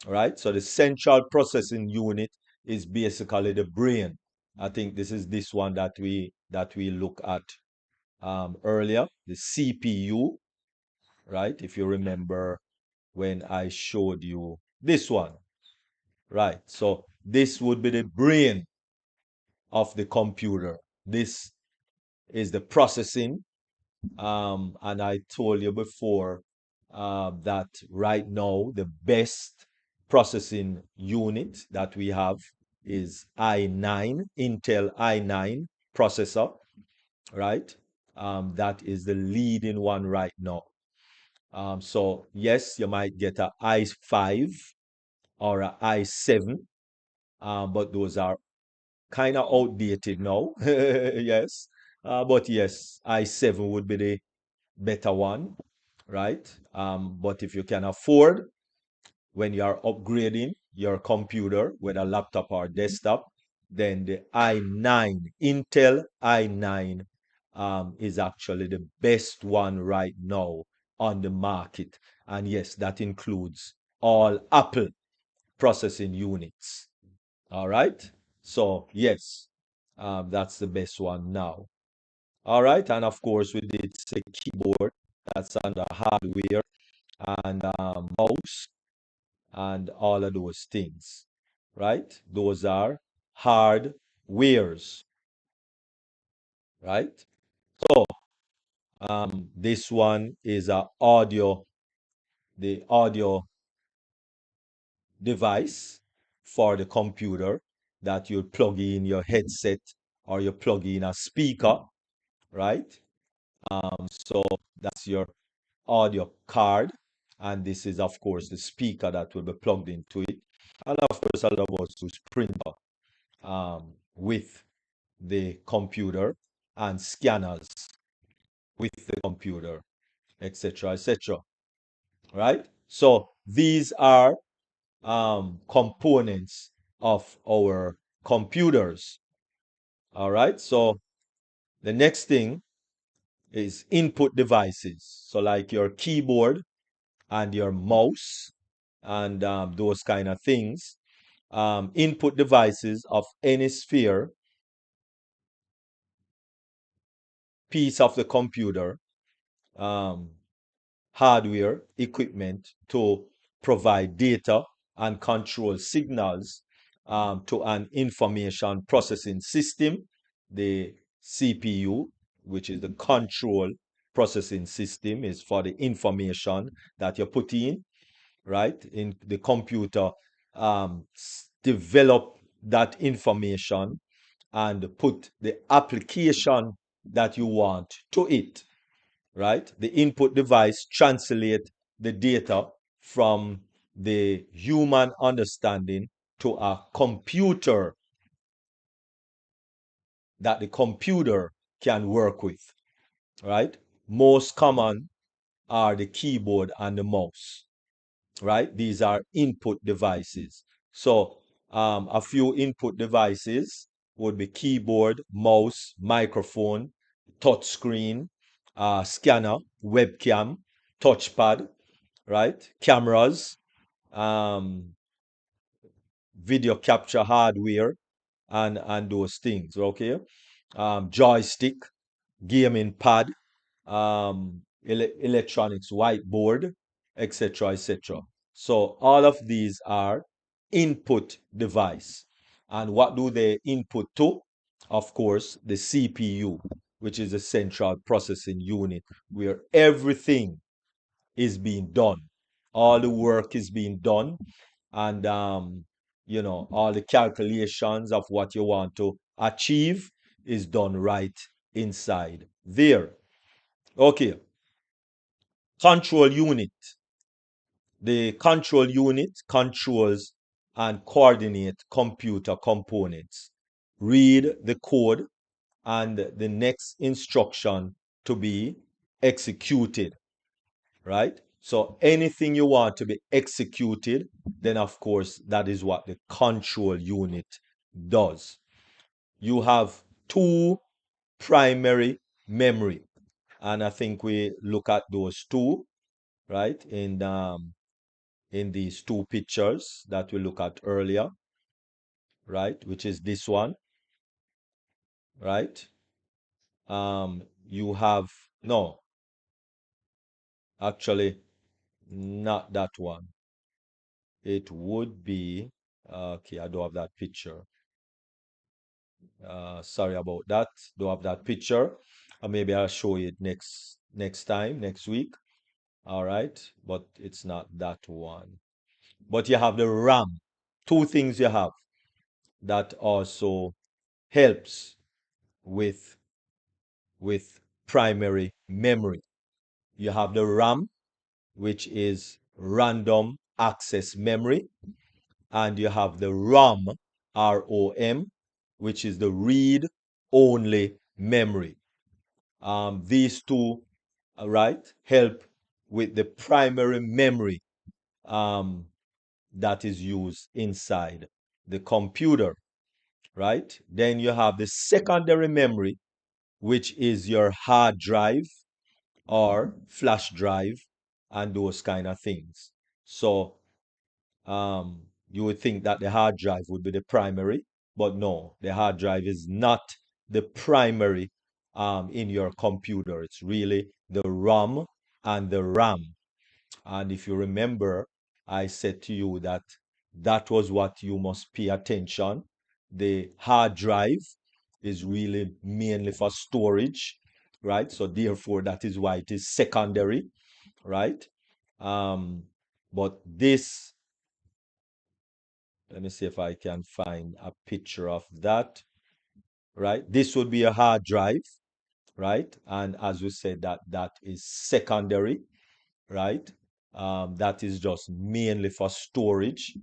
Right? So the central processing unit is basically the brain. I think this is this one that we look at earlier, the CPU, right? If you remember when I showed you this one, right? So this would be the brain of the computer. This is the processing. And I told you before that right now the best processing unit that we have is i9, Intel i9 processor, right? That is the leading one right now. So yes, you might get a i5 or a i7, but those are kind of outdated now. Yes, but yes, i7 would be the better one, right? But if you can afford, when you are upgrading your computer, whether laptop or desktop, then the i9, Intel i9, is actually the best one right now on the market. And yes, that includes all Apple processing units. All right. So yes, that's the best one now. All right. And of course, with its a keyboard, that's under hardware and mouse and all of those things. Right. Those are hardwares. Right. So this one is a the audio device for the computer that you plug in your headset or you plug in a speaker, right? So that's your audio card. And this is, of course, the speaker that will be plugged into it. And of course, a lot of us use printer with the computer and scanners with the computer, etc., etc. Right? So these are components of our computers. All right. So the next thing is input devices. So like your keyboard and your mouse and those kind of things. Input devices of any sphere piece of the computer, um, hardware, equipment to provide data and control signals to an information processing system, the CPU, which is the control processing system, is for the information that you put in, right? In the computer, develop that information and put the application that you want to it, right? The input device translate the data from the human understanding to a computer that the computer can work with, right? Most common are the keyboard and the mouse, right? These are input devices. So a few input devices would be keyboard, mouse, microphone, touch screen, scanner, webcam, touchpad, right? Cameras, um, video capture hardware and those things. Okay, joystick, gaming pad, electronics whiteboard, etc., etc. So all of these are input device. And what do they input to? Of course, the CPU, which is the central processing unit, where everything is being done. All the work is being done, and all the calculations of what you want to achieve is done right inside there. Okay, control unit. The control unit controls and coordinate computer components. Read the code and the next instruction to be executed, right? So anything you want to be executed, then of course that is what the control unit does. You have two primary memory, and I think we look at those two, right, in these two pictures that we look at earlier, right, which is this one, right? You have, no, actually not that one. It would be, okay, I don't have that picture. Sorry about that. Don't have that picture. Maybe I'll show it next time, next week. All right, but it's not that one. But you have the RAM. Two things you have that also helps with primary memory. You have the RAM, which is random access memory, and you have the ROM, ROM, which is the read only memory. These two, right, help with the primary memory that is used inside the computer, right? Then you have the secondary memory, which is your hard drive or flash drive and those kind of things. So you would think that the hard drive would be the primary, but no, the hard drive is not the primary in your computer. It's really the ROM and the RAM. And if you remember, I said to you that that was what you must pay attention. The hard drive is really mainly for storage, right? So therefore, that is why it is secondary, right? But this, let me see if I can find a picture of that, right? This would be a hard drive, right? And as we said, that is secondary, right? That is just mainly for storage.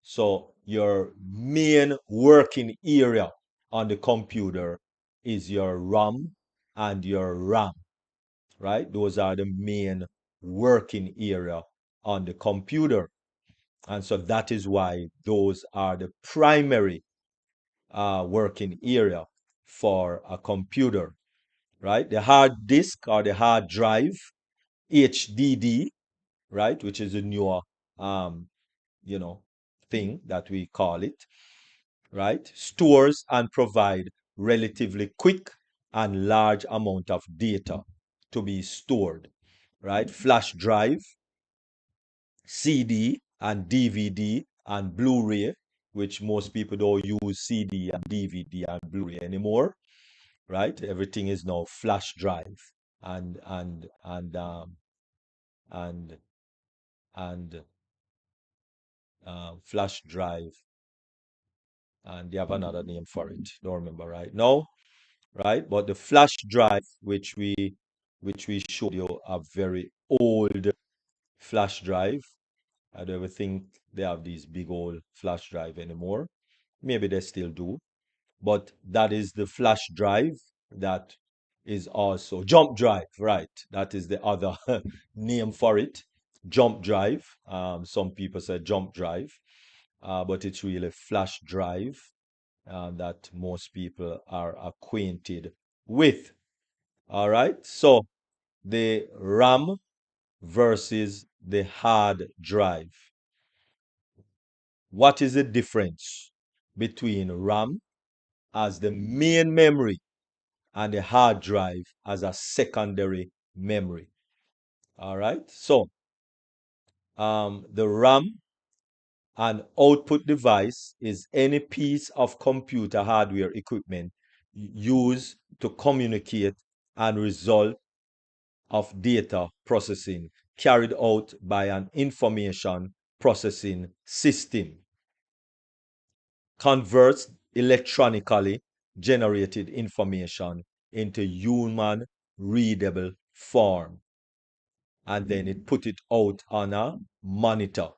So your main working area on the computer is your ROM and your RAM, right? Those are the main working area on the computer. And so that is why those are the primary working area for a computer, right? The hard disk or the hard drive, HDD, right, which is a newer, um, thing that we call it, right, stores and provide relatively quick and large amount of data to be stored, right? Flash drive, CD and DVD and Blu-ray, which most people don't use CD and DVD and Blu-ray anymore, right? Everything is now flash drive and and and um, and and flash drive, and they have another name for it. Don't remember right now, right? But the flash drive, which we showed you, a very old flash drive. I don't ever think they have these big old flash drive anymore. Maybe they still do, but that is the flash drive that is also jump drive, right? That is the other name for it, jump drive. Some people say jump drive, but it's really flash drive that most people are acquainted with. All right, so the RAM versus the hard drive. what is the difference between RAM as the main memory and the hard drive as a secondary memory? All right. So the RAM, an output device, is any piece of computer hardware equipment used to communicate and result of data processing carried out by an information processing system. Converts electronically generated information into human readable form, and then it put it out on a monitor,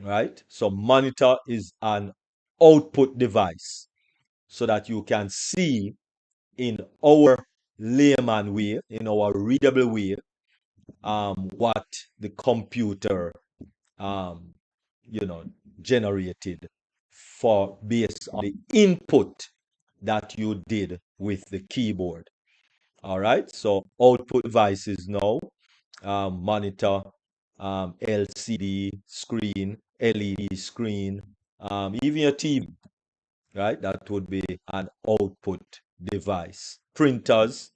right? So monitor is an output device so that you can see in our layman way, in our readable way, what the computer um, generated for based on the input that you did with the keyboard. All right, so output devices now, monitor, LCD screen, LED screen, even your TV, right? That would be an output device. Printers,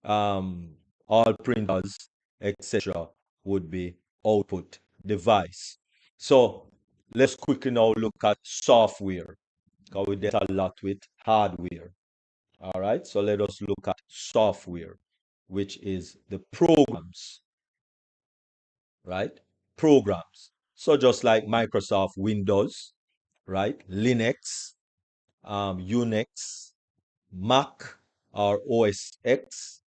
all printers, etc., would be output device. So let's quickly now look at software, because we did a lot with hardware. All right, so let us look at software, which is the programs, right? Programs. So just like Microsoft Windows, right? Linux, Unix, Mac or OS X,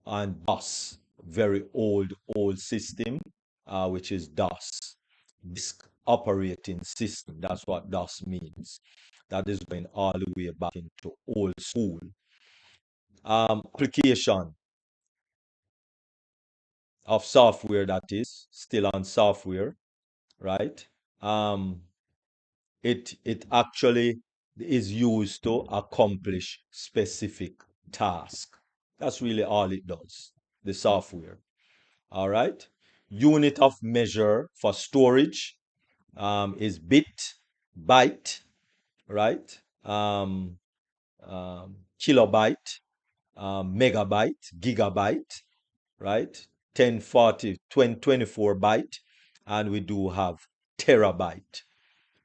and DOS, very old system, which is DOS, disk operating system. That's what DOS means. That is going all the way back into old school. Application of software, that is still on software, right? It actually is used to accomplish specific task. That's really all it does, the software. All right. Unit of measure for storage is bit, byte, right? Kilobyte, megabyte, gigabyte, right? 1040, 24 byte, and we do have terabyte,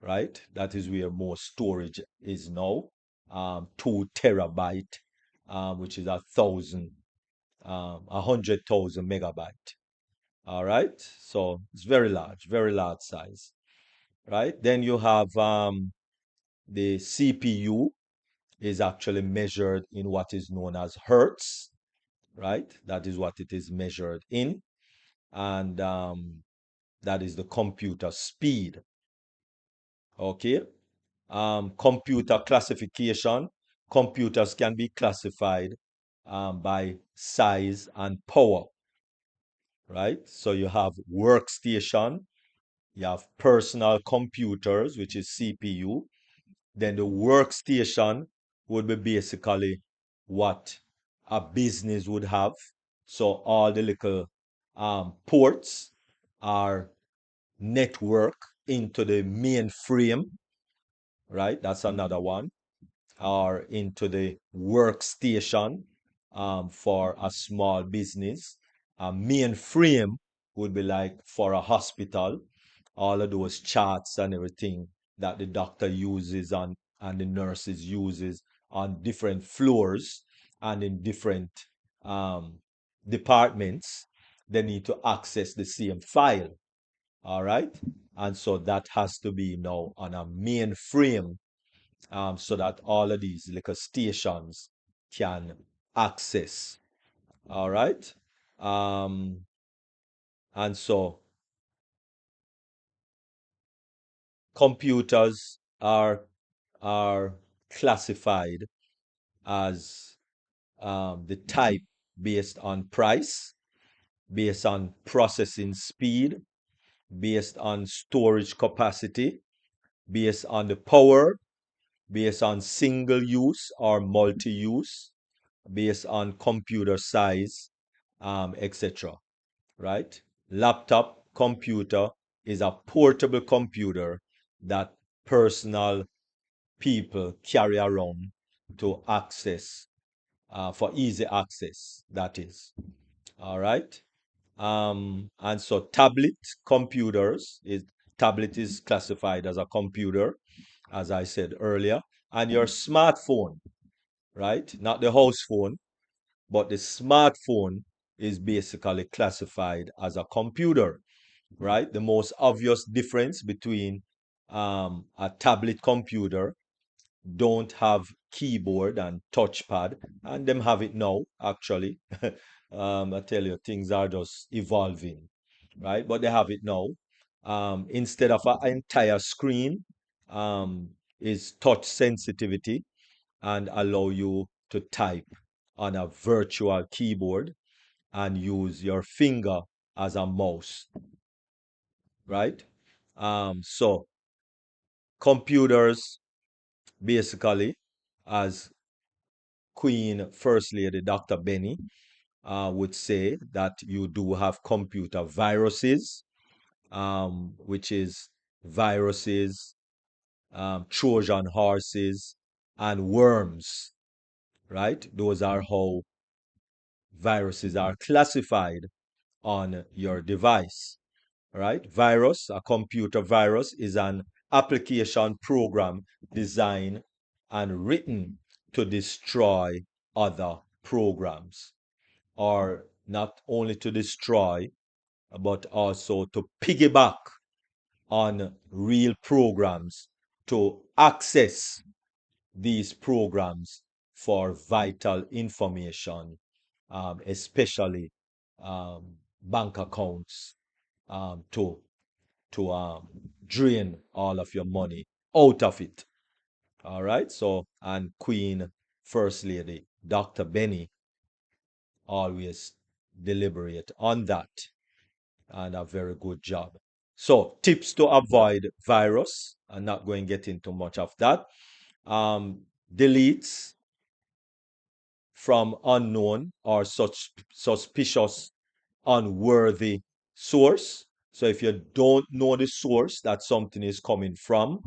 right? That is where more storage is now. 2 terabyte, which is 100,000 megabyte. All right, so it's very large size, right? Then you have the CPU is actually measured in what is known as hertz, right? That is what it is measured in, and that is the computer speed. Okay, computer classification. Computers can be classified by size and power, right? So you have workstation, you have personal computers, which is CPU. Then the workstation would be basically what a business would have. So all the little ports are network into the mainframe, right? That's another one. Or into the workstation for a small business. A mainframe would be like for a hospital, all of those charts and everything that the doctor uses and the nurses uses on different floors and in different um, departments. They need to access the same file. All right. And so that has to be now on a mainframe, so that all of these little stations can access. All right. And so computers are classified as the type based on price, based on processing speed, based on storage capacity, based on the power, based on single use or multi-use, based on computer size, etc. Right? Laptop computer is a portable computer that personal people carry around to access, for easy access, that is. All right. And so tablet is classified as a computer, as I said earlier, and your smartphone, right? Not the house phone, but the smartphone is basically classified as a computer, right? The most obvious difference between a tablet computer don't have keyboard and touchpad, and them have it now, actually. I tell you, things are just evolving, right? But they have it now. Instead of an entire screen, is touch sensitivity and allow you to type on a virtual keyboard and use your finger as a mouse, right? So computers basically, as Queen First Lady Dr. Benny would say, that you do have computer viruses, which is viruses, Trojan horses, and worms, right? Those are how viruses are classified on your device, right? A computer virus is an application program designed and written to destroy other programs, or not only to destroy, but also to piggyback on real programs to access these programs for vital information, especially bank accounts, to drain all of your money out of it. All right. So, and Queen First Lady Dr. Benny always deliberate on that, and a very good job. So, tips to avoid virus. I'm not going to get into much of that. Deletes from unknown or such suspicious, unworthy source. So if you don't know the source that something is coming from,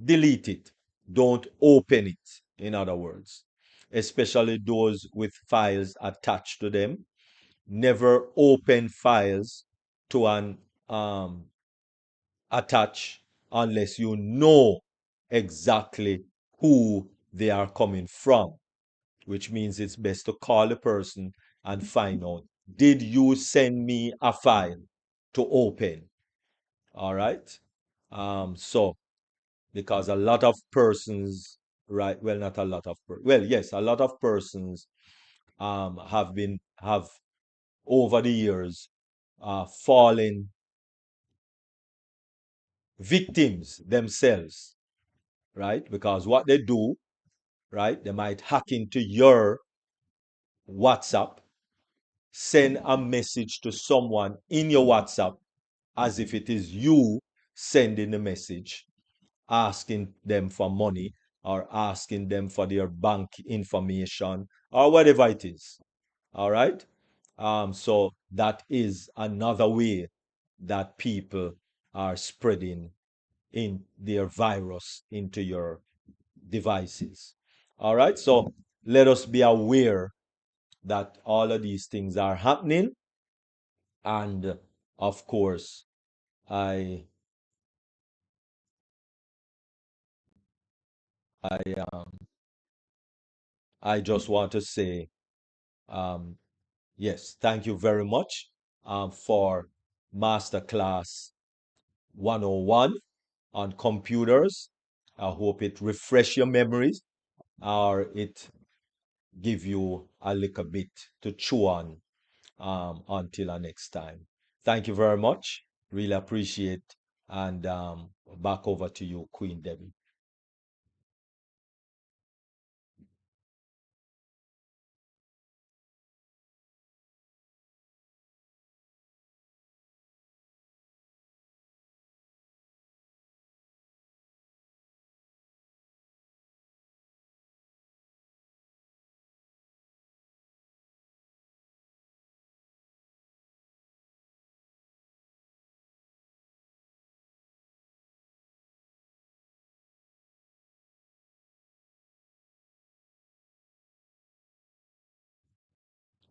delete it. Don't open it, in other words, especially those with files attached to them. Never open files to an attach unless you know exactly who they are coming from, which means it's best to call the person and find out, did you send me a file to open? All right. So because a lot of persons, right? Well, not a lot of, well, yes, a lot of persons have over the years fallen victims themselves, right? Because what they do, right? They might hack into your WhatsApp, send a message to someone in your WhatsApp as if it is you sending the message, asking them for money or asking them for their bank information or whatever it is. All right. So that is another way that people are spreading in their virus into your devices. All right. So let us be aware that all of these things are happening. And of course, I I I just want to say, yes, thank you very much for Masterclass 101 on computers. I hope it refresh your memories, or it give you a little bit to chew on, until our next time. Thank you very much. Really appreciate. And back over to you, Queen Debbie.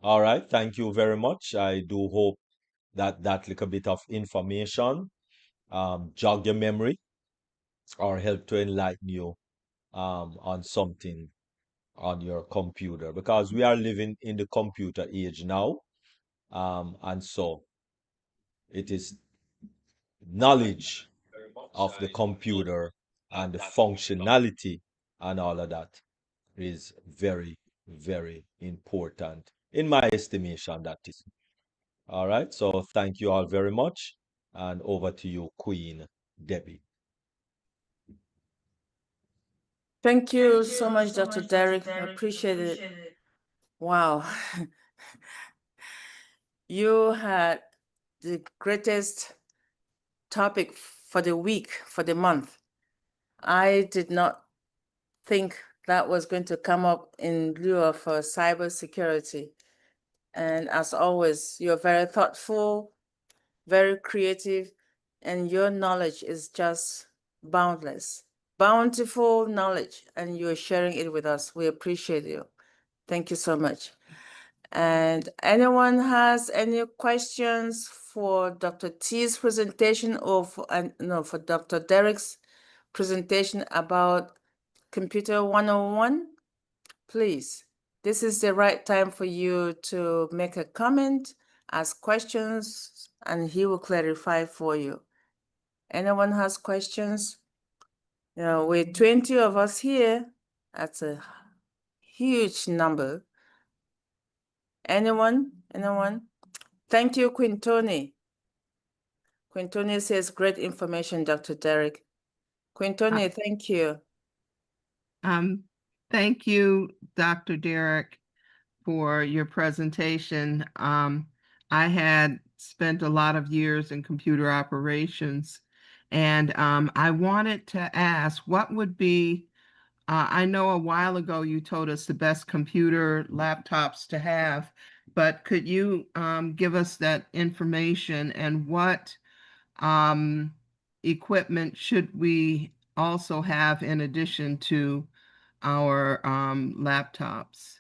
All right. Thank you very much. I do hope that that little bit of information jog your memory or help to enlighten you on something on your computer, because we are living in the computer age now. And so it is knowledge of the computer and the functionality and all of that is very, very important. In my estimation, that is. All right. So thank you all very much. And over to you, Queen Debbie. Thank you so much, Dr. Derek. I appreciate it. Wow. You had the greatest topic for the week, for the month. I did not think that was going to come up in lieu of cybersecurity. And as always, you're very thoughtful, very creative, and your knowledge is just boundless. Bountiful knowledge, and you're sharing it with us. We appreciate you. Thank you so much. And anyone has any questions for Dr. T's presentation or for Dr. Derek's presentation about Computer 101? Please, this is the right time for you to make a comment, ask questions, and he will clarify for you. Anyone has questions? You know, with 20 of us here, that's a huge number. Anyone? Anyone? Thank you, Quintoni. Quintoni says, great information, Dr. Derek. Quintoni, thank you. Thank you, Dr. Derek, for your presentation. I had spent a lot of years in computer operations, and I wanted to ask, what would be, I know a while ago you told us the best computer laptops to have, but could you give us that information, and what equipment should we also have in addition to our laptops?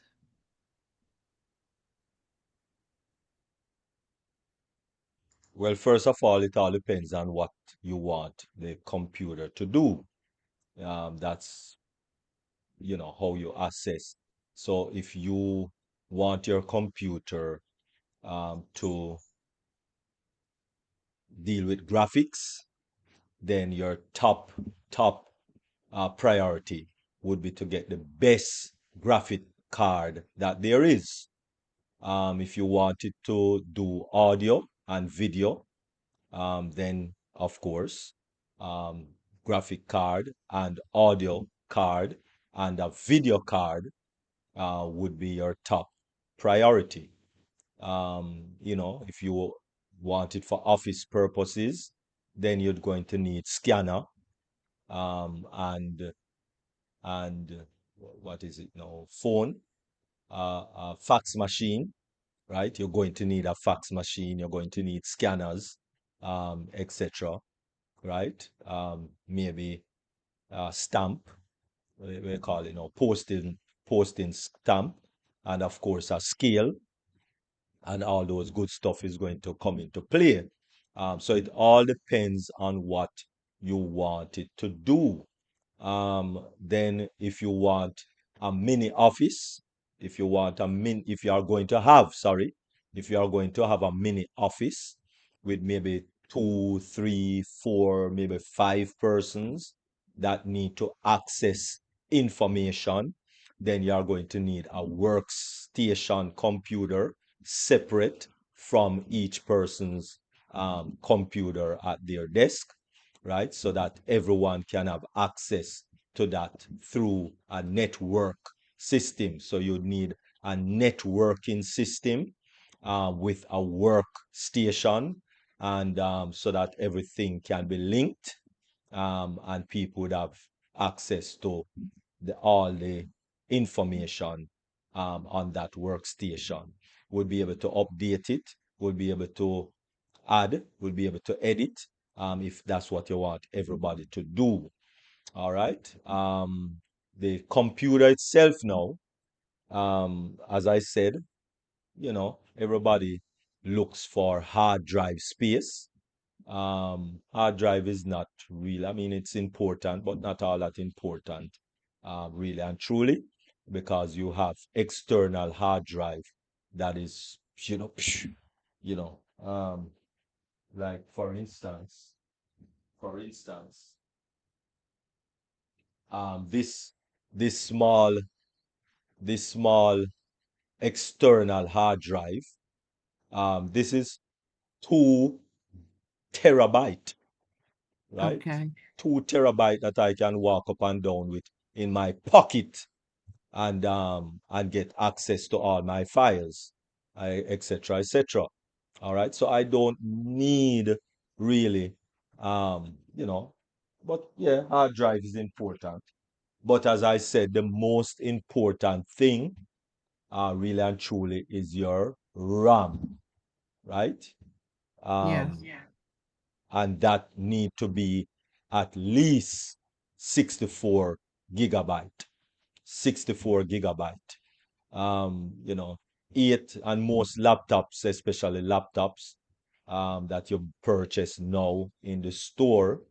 Well, first of all, it all depends on what you want the computer to do. That's, how you assess. So if you want your computer to deal with graphics, then your top priority would be to get the best graphic card that there is. If you wanted to do audio and video, then of course, graphic card and audio card and a video card would be your top priority. If you want it for office purposes, then you're going to need scanner, and what is it now? Phone, fax machine, right? You're going to need a fax machine. You're going to need scanners, etc. Right? Maybe stamp. We call it, posting stamp, and of course a scale, and all those good stuff is going to come into play. So it all depends on what you want it to do. Then if you want a mini office, if you are going to have, sorry, if you are going to have a mini office with maybe 2, 3, 4, maybe 5 persons that need to access information, then you are going to need a workstation computer separate from each person's computer at their desk, right? So that everyone can have access to that through a network system. So you need a networking system with a workstation, and so that everything can be linked, and people would have access to all the information on that workstation. We'll be able to update it, we'll be able to add, we'll be able to edit, if that's what you want everybody to do. All right. The computer itself now, as I said, everybody looks for hard drive space. Hard drive is not real. I mean, it's important, but not all that important, really and truly, because you have external hard drive that is, you know, um, like for instance, this this small this small external hard drive, this is 2 terabyte, right? Okay. 2 terabyte that I can walk up and down with in my pocket and get access to all my files, etc., etc. All right, so I don't need really, but yeah, hard drive is important. But as I said, the most important thing, really and truly, is your RAM, right? Yes. And that need to be at least 64 gigabyte. 64 gigabyte. Um, you know, eight and most laptops, especially laptops that you purchase now in the store,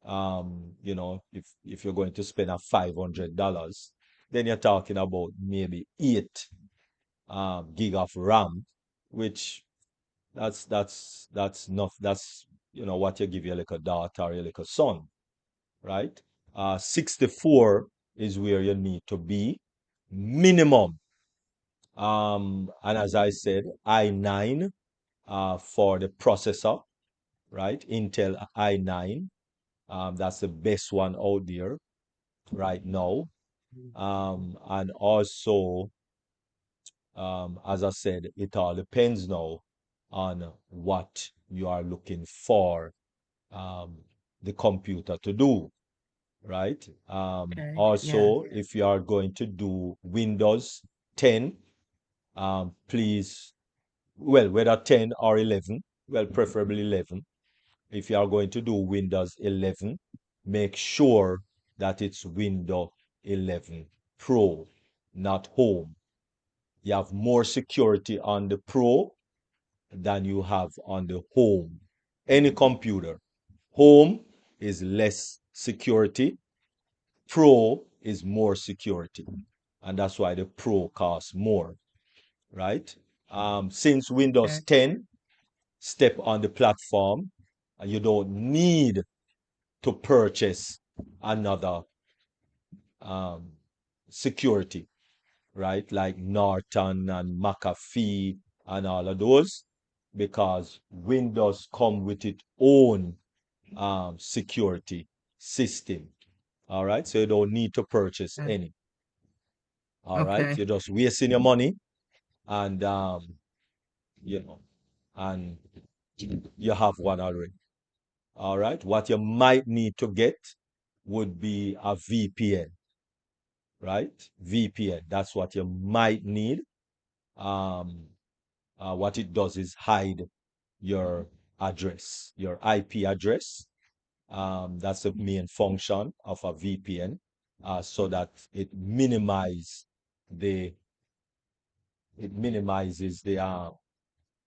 if you're going to spend a $500, then you're talking about maybe 8 gig of RAM, which that's not that's what you give your little daughter or your little son, right? 64 is where you need to be minimum. And as I said, i9 for the processor, right? Intel i9, that's the best one out there right now. And also, as I said, it all depends now on what you are looking for um, the computer to do, right? Okay. Yes. Also, if you are going to do Windows 10, please, well, whether 10 or 11, well, preferably 11. If you are going to do Windows 11, make sure that it's Windows 11 Pro, not Home. You have more security on the Pro than you have on the Home. Any computer. Home is less security. Pro is more security. And that's why the Pro costs more, right? Since Windows Okay. 10 step on the platform, and you don't need to purchase another um, security, right? Like Norton and McAfee and all of those, because Windows come with its own security system. All right, so you don't need to purchase any. All right, Okay. you're just wasting your money, and you know, and you have one already. All right, what you might need to get would be a VPN, right? VPN, that's what you might need. Um, what it does is hide your address, your IP address. That's the main function of a VPN, so that the it minimizes the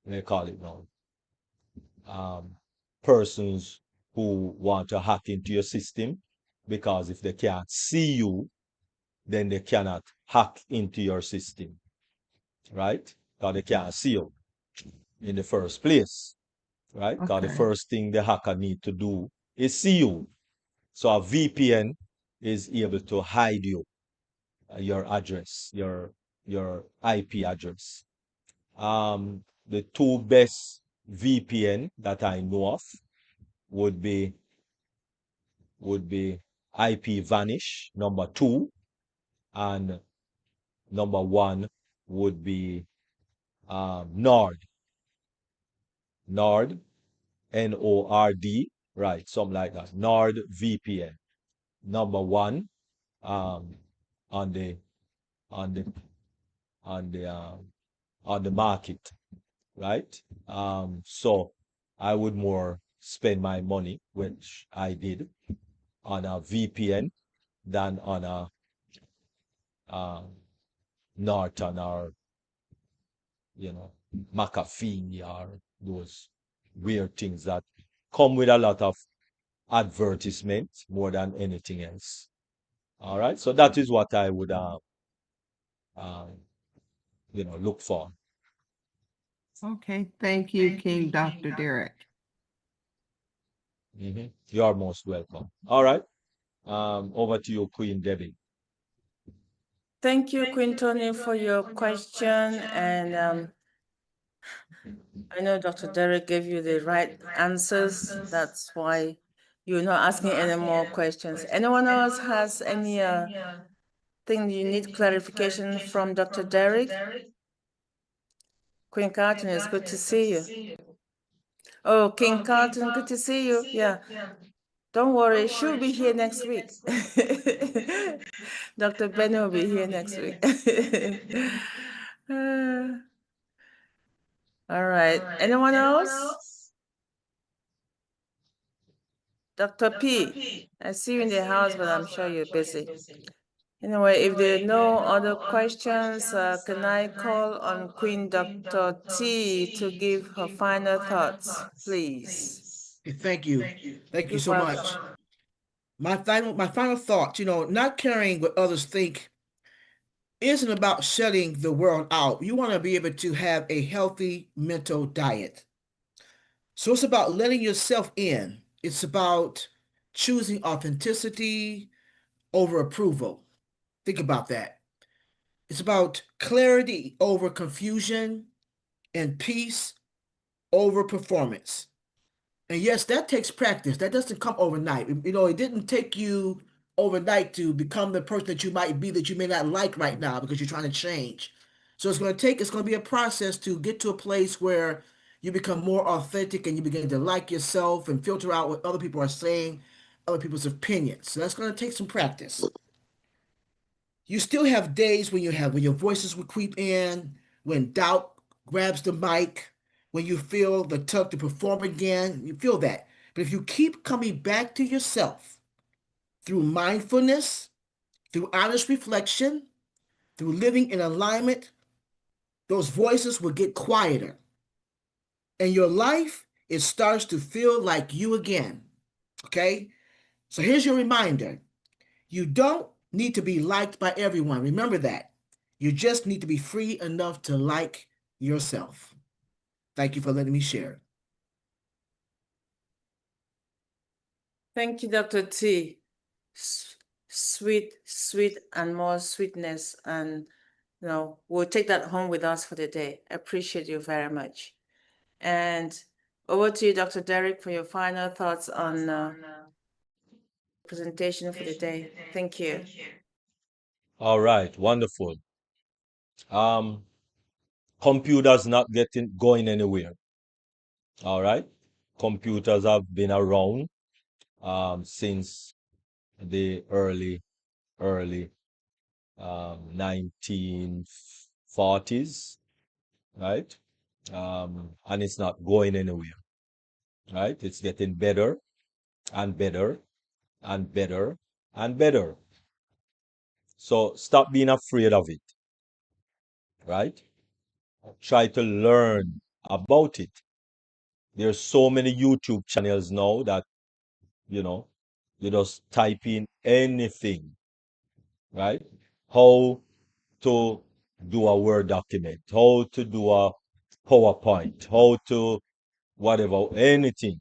they call it now, um, persons who want to hack into your system, because if they can't see you, then they cannot hack into your system, right? Because they can't see you in the first place, right? Because the Okay. first thing the hacker need to do is see you. So a VPN is able to hide you, your address, your IP address. The two best VPN that I know of would be IP Vanish, number two, and number one would be Nord. Nord, Nord, right, something like that. Nord VPN. Number one, um, on the on the on the on the market, right? So I would more spend my money, which I did, on a VPN than on a um, Norton or McAfee or those weird things that come with a lot of advertisement more than anything else. All right. So that is what I would, um, look for. Okay, thank you, King Dr. Derek. You are most welcome. All right. Over to you, Queen Debbie. Thank you, Queen Tony, for your question. And I know Dr. Derek gave you the right answers. That's why you're not asking any more questions. Anyone else has any thing you need clarification from Dr. Derek? Queen Carlton, it's good to see you. Oh, King Carlton, good to see you. Yeah. Don't worry, she'll be here next week. Dr. Benny will be here next week. All right. Anyone else? Dr. P, I see you in the house, but I'm sure you're busy. Anyway, if there are no other questions, can I call on Queen Dr. T to give her final thoughts, please? Thank you. Thank you You're so much. welcome. My final thought, not caring what others think isn't about shutting the world out. You want to be able to have a healthy mental diet. So it's about letting yourself in. It's about choosing authenticity over approval. Think about that. It's about clarity over confusion and peace over performance. And yes, that takes practice. That doesn't come overnight. It didn't take you overnight to become the person that you might be that you may not like right now because you're trying to change. So it's going to be a process to get to a place where you become more authentic and you begin to like yourself and filter out what other people are saying, other people's opinions. So that's going to take some practice. You still have days when your voices will creep in, when doubt grabs the mic, when you feel the tug to perform again, you feel that. But if you keep coming back to yourself through mindfulness, through honest reflection, through living in alignment, those voices will get quieter. And your life, it starts to feel like you again. Okay? So here's your reminder. You don't need to be liked by everyone. Remember that. You just need to be free enough to like yourself. Thank you for letting me share. Thank you, Dr. T. Sweet, sweet, and more sweetness. And, we'll take that home with us for the day. I appreciate you very much. And over to you, Dr. Derek, for your final thoughts on presentation for the day. Thank you. All right. Wonderful. Computers not going anywhere. All right. Computers have been around since the early 1940s, right? And it's not going anywhere, right? It's getting better and better and better and better. So stop being afraid of it, right? Try to learn about it. There's so many YouTube channels now that, you just type in anything, right? How to do a Word document, how to do a PowerPoint, how to whatever, anything.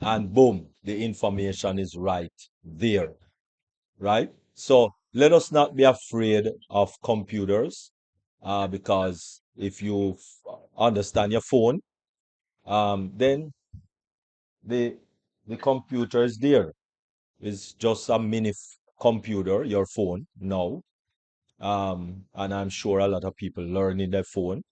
And boom, the information is right there, right? So let us not be afraid of computers because if you understand your phone, then the the computer is there. It's just a mini computer, your phone now. And I'm sure a lot of people learning their phone.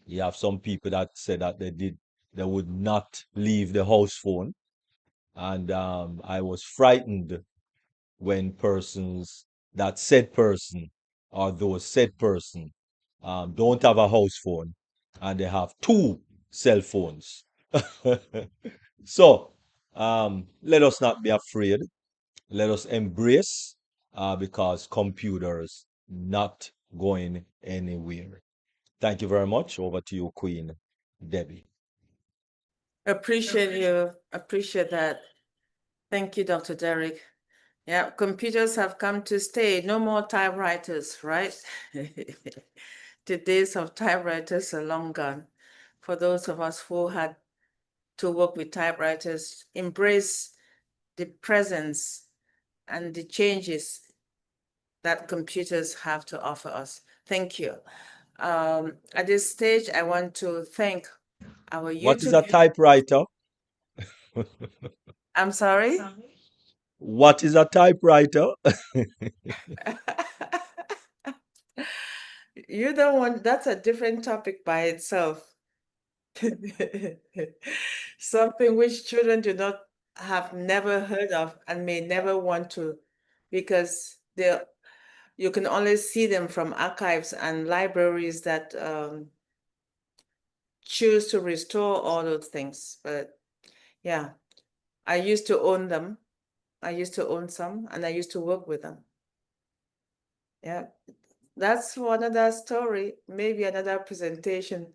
You have some people that said that they would not leave the house phone. And I was frightened when that said person or those said person don't have a house phone and they have two cell phones. So let us not be afraid. Let us embrace because computers not going anywhere. Thank you very much. Over to you, Queen Debbie. Appreciate you. Appreciate that. Thank you, Dr. Derek. Yeah, computers have come to stay. No more typewriters, right? The days of typewriters are long gone. For those of us who had to work with typewriters, embrace the presence and the changes that computers have to offer us. Thank you. At this stage, I want to thank our What is a YouTube. typewriter? I'm sorry? What is a typewriter? You don't want, that's a different topic by itself. Something which children do not have never heard of and may never want to, because you can only see them from archives and libraries that choose to restore all those things. But yeah, I used to own them. I used to own some, and I used to work with them. Yeah, that's another story, maybe another presentation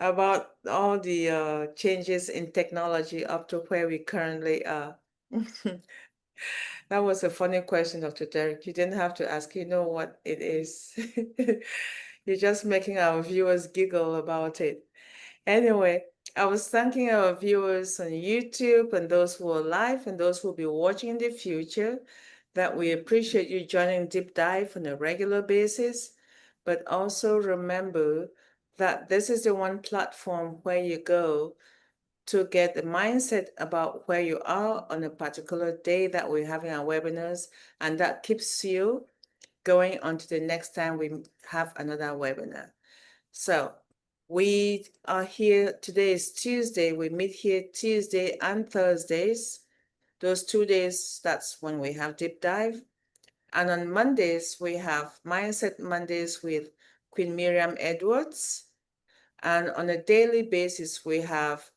about all the changes in technology up to where we currently are. That was a funny question, Dr. Derek. You didn't have to ask. You know what it is. You're just making our viewers giggle about it. Anyway, I was thanking our viewers on YouTube and those who are live and those who will be watching in the future, that we appreciate you joining Deep Dive on a regular basis. But also remember that this is the one platform where you go to get the mindset about where you are on a particular day that we're having our webinars, and that keeps you going on to the next time we have another webinar. So we are here, today is Tuesday, we meet here Tuesday and Thursdays. Those 2 days, that's when we have Deep Dive. And on Mondays, we have Mindset Mondays with Queen Miriam Edwards. And on a daily basis, we have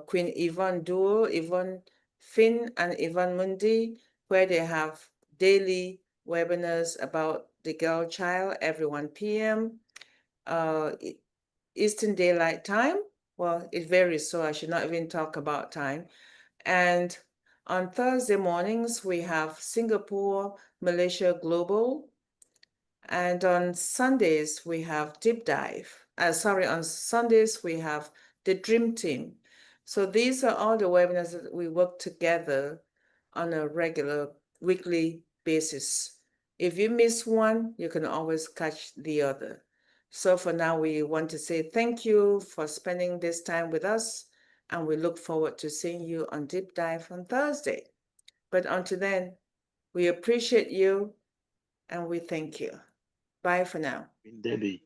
Queen Yvonne Duo, Yvonne Finn, and Yvonne Mundi, where they have daily webinars about the girl child every 1 p.m. Eastern Daylight Time. Well, it varies, so I should not even talk about time. And on Thursday mornings, we have Singapore, Malaysia Global. And on Sundays, we have Deep Dive. On Sundays, we have the Dream Team. So these are all the webinars that we work together on a regular weekly basis. If you miss one, you can always catch the other. So for now, we want to say thank you for spending this time with us, and we look forward to seeing you on Deep Dive on Thursday. But until then, we appreciate you and we thank you. Bye for now. Debbie.